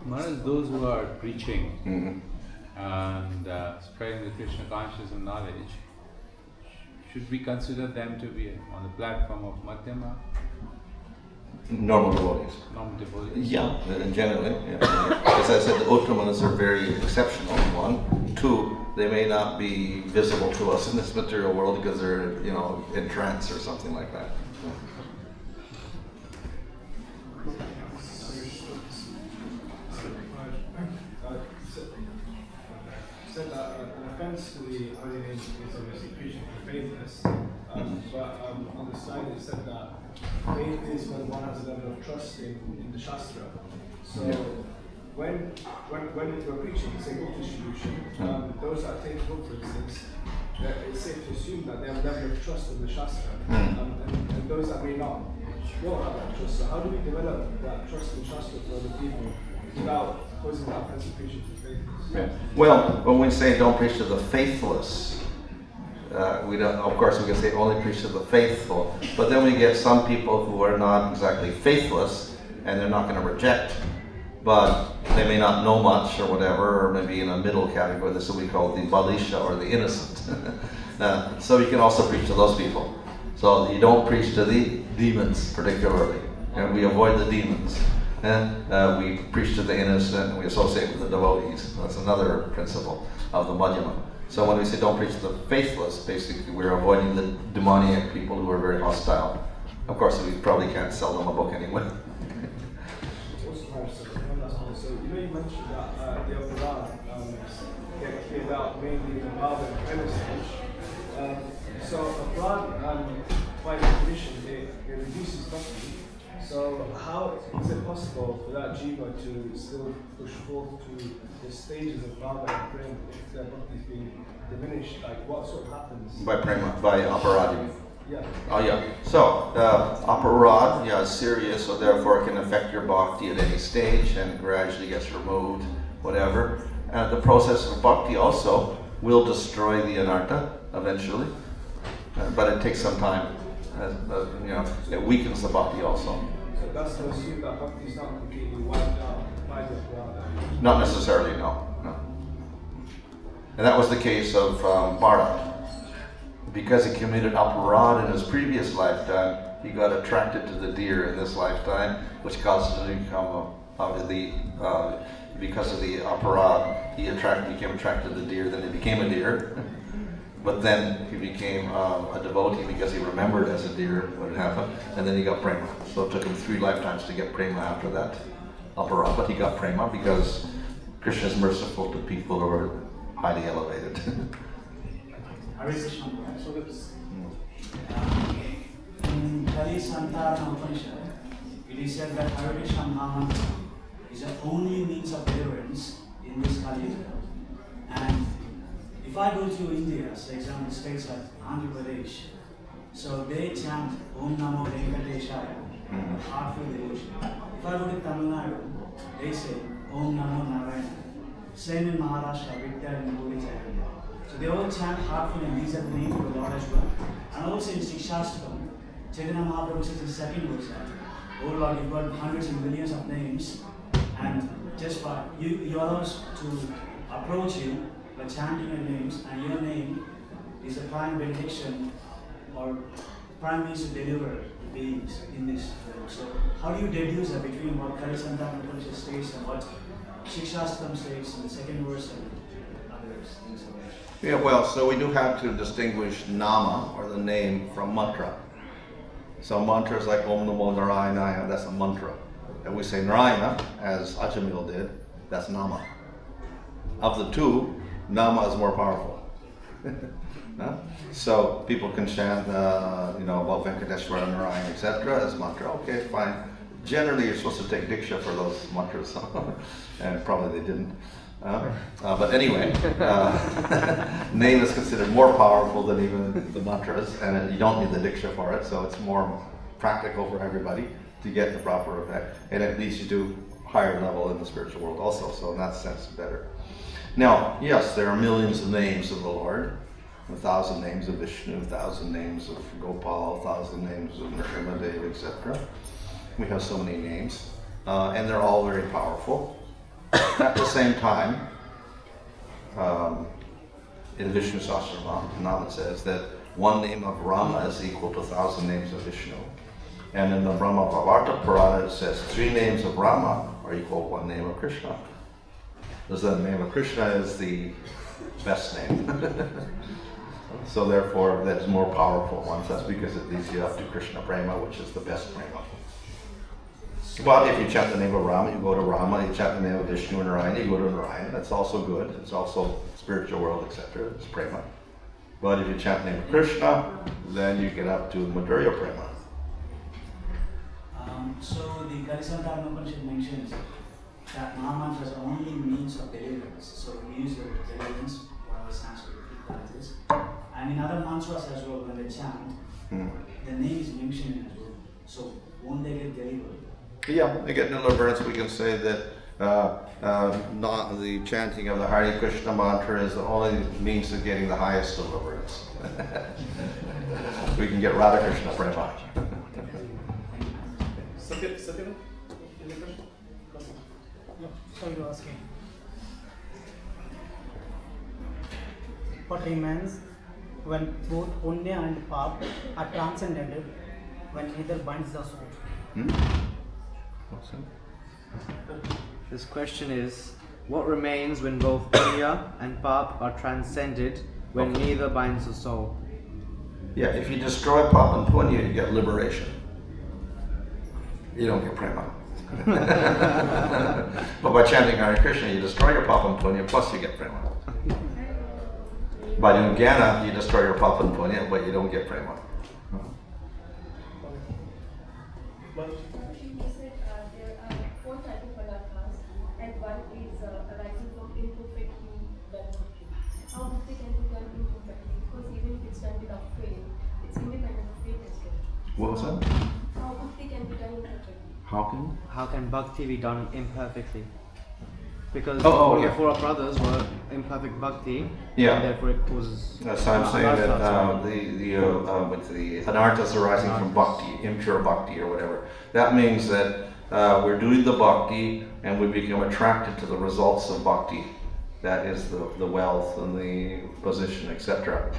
Maharaj, those who are preaching and spreading the Krishna consciousness and knowledge, should we consider them to be on the platform of Madhyama? Normal devotees. Normal devotees? Yeah, generally. Yeah. As I said, the Uttamas are very exceptional. One. Two, they may not be visible to us in this material world because they're, in trance or something like that. Said that an offence to the Holy is obviously preaching for faithless, but on the side it said that faith is when one has a level of trust in the Shastra. So when we're preaching, say book distribution, those that take the book, for instance, it's safe to assume that they have a level of trust in the Shastra, and those that may not don't have that trust. So how do we develop that trust in Shastra for other people without causing that offensive preaching to faithless? Well, when we say don't preach to the faithless, we don't. Of course, we can say only preach to the faithful. But then we get some people who are not exactly faithless, and they're not going to reject, but they may not know much or whatever, or maybe in a middle category. This is what we call the balisha or the innocent. So you can also preach to those people. So you don't preach to the demons particularly, and we avoid the demons. And we preach to the innocent and we associate with the devotees. That's another principle of the Madhyama. So when we say don't preach to the faithless, basically we're avoiding the demoniac people who are very hostile Of course, we probably can't sell them a book anyway. So you know you mentioned that the Quran get cleared out mainly in the Baba and Prema stage. So a Quran, by definition, it reduces custody. So how is it possible for that jiva to still push forth to the stages of Baba and Prema if their bhakti is being diminished? Like what sort of happens? By Prema, by aparad. Yeah. Oh yeah. So aparad, is serious, so therefore it can affect your bhakti at any stage and gradually gets removed, whatever. The process of bhakti also will destroy the anartha eventually, but it takes some time. It weakens the bhakti also. So that's to assume that bhakti is not completely wiped out by the Quran. Not necessarily, no. And that was the case of Bharat. Because he committed aparad in his previous lifetime, he got attracted to the deer in this lifetime, which caused him to become because of the aparad, he became attracted to the deer, then he became a deer. But then he became a devotee because he remembered as a deer what had happened, and then he got prema. So it took him 3 lifetimes to get prema after that aparad, but he got prema because Krishna is merciful to people who are highly elevated. In Kali Santana Upanishad, it is said that Hare Krishna Mahamantra is the only means of deliverance in this Kali Yuga. And if I go to India, for example, states like Andhra Pradesh, so they chant Om Namo Venkateshaya, heartful devotion. If I go to Tamil Nadu, they say Om Namo Narayana. Same in Maharashtra, Vittal and Puri Jayanta. So they all chant heartfully, and these are the names of the Lord as well. And also in Shikshastram, Chaitanya Mahaprabhu says in the second verse that, oh Lord, you've got hundreds and millions of names, and just by you allow us to approach you by chanting your names, and your name is the prime benediction or prime means to deliver the beings in this world. So how do you deduce that between what Karisantana Upanishad states and what Shikshastram states in the second verse and others? Yeah, well, so we do have to distinguish nama, or the name, from mantra. So mantras like Om Namo Narayana, that's a mantra. And we say Narayana, as Ajamil did, that's nama. Of the two, nama is more powerful. So people can chant, about Venkateshwara, Narayana, etc. as mantra. Okay, fine. Generally, you're supposed to take diksha for those mantras, and probably they didn't. But anyway, name is considered more powerful than even the mantras, and you don't need the diksha for it, so it's more practical for everybody to get the proper effect, and it leads you to higher level in the spiritual world also, so in that sense, better. Now, yes, there are millions of names of the Lord, 1,000 names of Vishnu, 1,000 names of Gopal, 1,000 names of Nrsimhadev, etc. We have so many names, and they're all very powerful. At the same time, in Vishnu Sahasranam, it says that one name of Rama is equal to 1,000 names of Vishnu. And in the Brahma Bhavarta Purana, it says 3 names of Rama are equal to 1 name of Krishna. Because the name of Krishna is the best name. So therefore, that's more powerful ones. That's because it leads you up to Krishna Prema, which is the best Prema. But if you chant the name of Rama, you go to Rama. You chant the name of Vishnu and Narayana, you go to Narayana. That's also good. It's also spiritual world, etc. It's Prema. But if you chant the name of Krishna, then you get up to Madhurya Prema. So the Karisantana Upanishad mentions that Mahamantra is the only means of deliverance. So we use the word deliverance, whatever Sanskrit that is. And in other mantras as well, when they chant, the name is mentioned as well. So won't they get delivered? Yeah, they get deliverance. We can say that not the chanting of the Hare Krishna mantra is the only means of getting the highest deliverance. We can get Radha Krishna Prema. Second? Sorry to ask you. What remains when both Punya and Pap are transcended, when neither binds the soul? This question is, what remains when both Punya and Pap are transcended, when neither binds the soul? Yeah, if you destroy Pap and Punya, you get liberation. you don't get prema. But by chanting Hare Krishna, you destroy your papa and punya, plus you get prema. By doing Jnana, you destroy your papa and punya, but you don't get prema. You said there are 4 types of alakas, and one is arising from imperfect human. How bhakti can be done imperfectly? Because even if it's done without faith, it's independent of faith as well. What was that? How bhakti can be done imperfectly? How can bhakti be done imperfectly? Because Oh, all yeah. the 4 brothers were imperfect bhakti, Yeah. and therefore it causes. So I'm saying that the anarthas arising from bhakti, impure bhakti or whatever, that means that we're doing the bhakti and we become attracted to the results of bhakti. That is the wealth and the position, etc.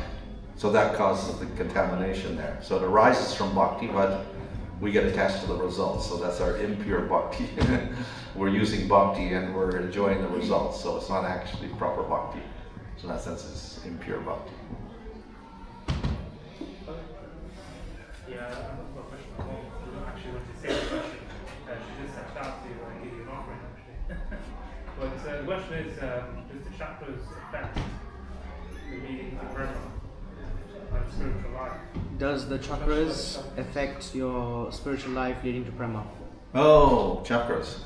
So that causes the contamination there. So it arises from bhakti, but we get attached to the results. So that's our impure bhakti. We're using bhakti and we're enjoying the results. So it's not actually proper bhakti. So in that sense, it's impure bhakti. Yeah, I've got a question. I won't actually want to say the question. She just sat down to give you an offering, actually. But the question is, does the chakras affect the meaning of Prema and spiritual life? Does the chakras affect your spiritual life leading to prema? Oh, chakras.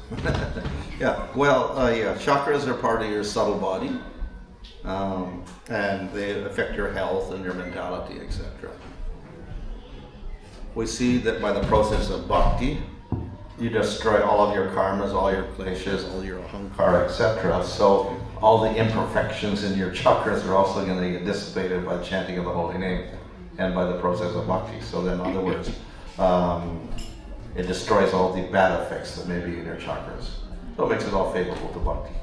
Yeah, well, chakras are part of your subtle body, and they affect your health and your mentality, etc. We see that by the process of bhakti, you destroy all of your karmas, all your kleshas, all your ahankara, etc. So all the imperfections in your chakras are also going to get dissipated by chanting of the holy name and by the process of bhakti. So then, in other words, it destroys all the bad effects that may be in your chakras. So it makes it all favorable to bhakti.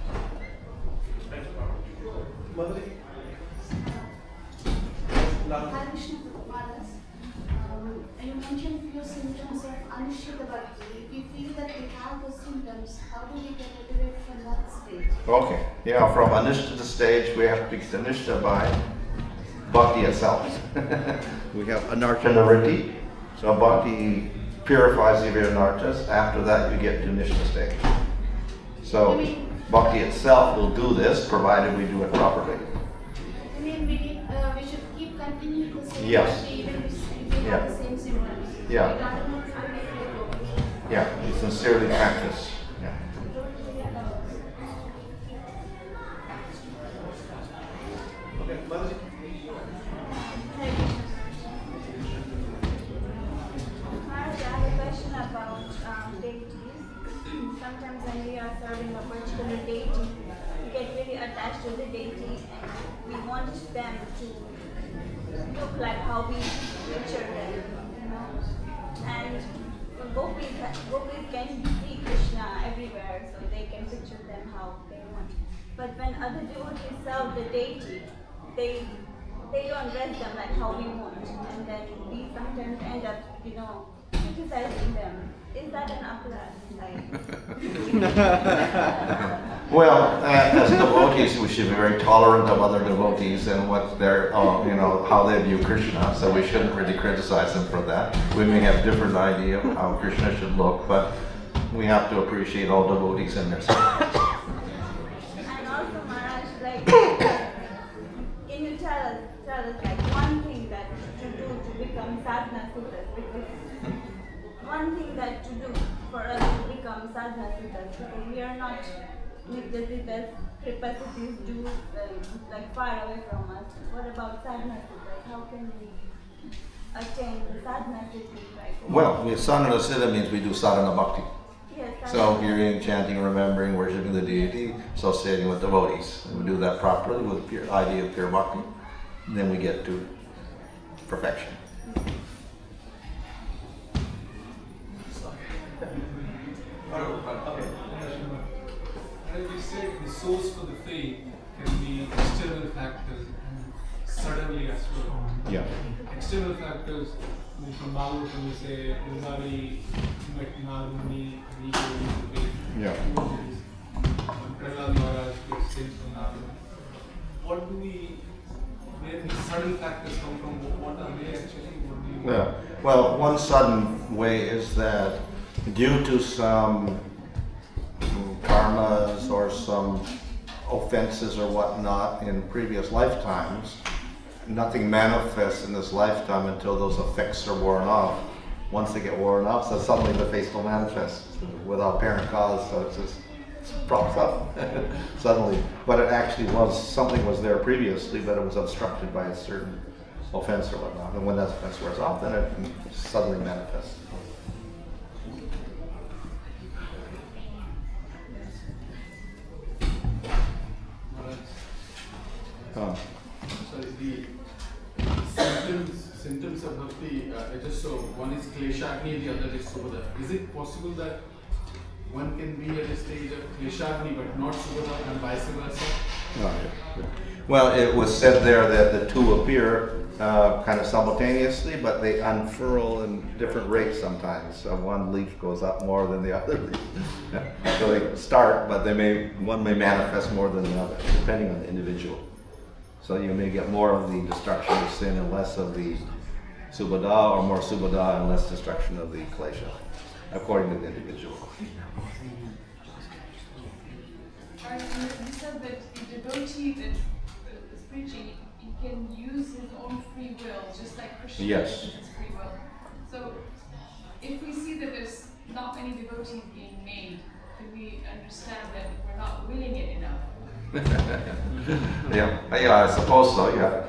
You mentioned few symptoms of Anushrita Bhakti. If we feel that we have those symptoms, how do we get rid of it from that stage? Okay, yeah, from Anishta stage, we have to be Anishta by bhakti itself. We have Anartha Naritti, so bhakti purifies the anarthas. After that, you get to Nishta stage. So bhakti itself will do this, provided we do it properly. I mean, we should keep continuing the same Yes. bhakti even if we have the same symptoms. Yeah. We can't not forget. Yeah, you sincerely practice. Yeah. Okay, Mother. Maharaj, I have a question about deities. Sometimes when we are serving a particular deity, we get really attached to the deity and we want them to look like how we picture them, you know. And gopis can see Krishna everywhere, so they can picture them how they want. But when other devotees serve the deity, they don't dress them like how we want, and then we sometimes end up, you know, criticizing them. Is that an upland? Well, as devotees, we should be very tolerant of other devotees and what their, how they view Krishna. So we shouldn't really criticize them for that. We may have different idea of how Krishna should look, but we have to appreciate all devotees in their service. And also, Maharaj, can you tell us one thing that to do to become sadhana siddhas? Because one thing that to do for us to become sadhana siddhas, because we are not nitya siddhas, kripa-siddhis do far away from us. What about sadhana siddhas? How can we attain the sadhana siddhis? Well, sadhana siddha means we do sadhana bhakti. Yes, So hearing, chanting, remembering, worshiping the deity, associating with devotees. And we do that properly with the idea of pure bhakti. Then we get to perfection. As you said, the source for the faith can be external factors and suddenly as well. Yeah. External factors, from Bhanu Swami say, Nizari, Muni, Yeah. Prema Maharaj gives things from Nadu. What do we, where the sudden factors come from? What are they actually? What do you Yeah. Well, one sudden way is that due to some karmas or some offenses or whatnot in previous lifetimes, nothing manifests in this lifetime until those effects are worn off. Once they get worn off, so suddenly the face will manifest without apparent cause, so it just props up suddenly. But it actually was, something was there previously, but it was obstructed by a certain offense or whatnot. And when that offense wears off, then it suddenly manifests. So the symptoms of bhakti, just so one is kleshagni, the other is subhada. Is it possible that one can be at a stage of kleshagni but not subhada and vice versa? No. Well, it was said there that the two appear kind of simultaneously, but they unfurl in different rates sometimes. So one leaf goes up more than the other leaf. So they start, but one may manifest more than the other, depending on the individual. So you may get more of the destruction of sin and less of the subhada, or more subhada and less destruction of the klesha, according to the individual. You said that the devotee that is preaching, he can use his own free will, just like Krishna Yes. uses his free will. So, if we see that there's not many devotees being made, can we understand that we're not willing it enough? Yeah, I suppose so. Yeah,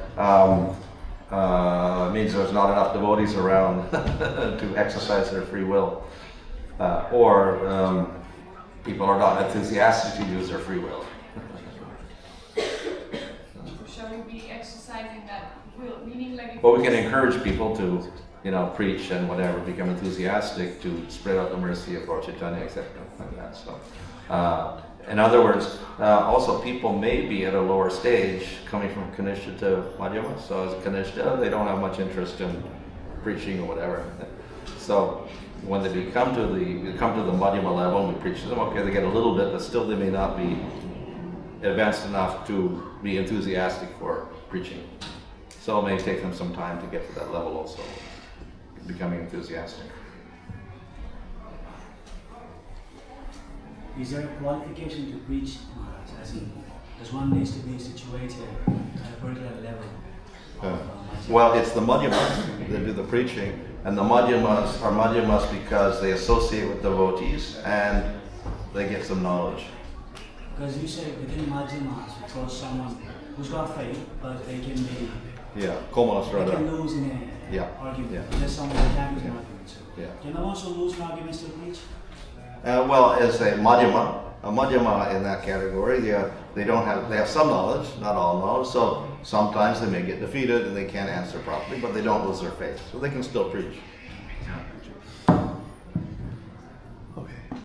it means there's not enough devotees around to exercise their free will, or people are not enthusiastic to use their free will. Shall we be exercising that will? Meaning, like, if Well, we can encourage people to, preach and whatever, become enthusiastic to spread out the mercy of Lord Chaitanya, etc. Like that. So, in other words, also people may be at a lower stage coming from Kanishta to Madhyama. So as a Kanishta, they don't have much interest in preaching or whatever. So when they come to the Madhyama level and we preach to them, okay, they get a little bit, but still they may not be advanced enough to be enthusiastic for preaching. So it may take them some time to get to that level also, becoming enthusiastic. Is there a qualification to preach, as in, does one needs to be situated at a particular level? Well, it's the Madhyamas that do the preaching, and the Madhyamas are Madhyamas because they associate with devotees and they get some knowledge. Because you say within Madhyamas, because someone who's got faith, but they can be, Yeah, Komalasrada. they can lose in an argument. Yeah. There's someone who can't lose an argument. So. Yeah. Can they also lose an argument to preach? Well, as a Madhyama in that category, they have some knowledge, not all knowledge, so sometimes they may get defeated and they can't answer properly, but they don't lose their faith, so they can still preach.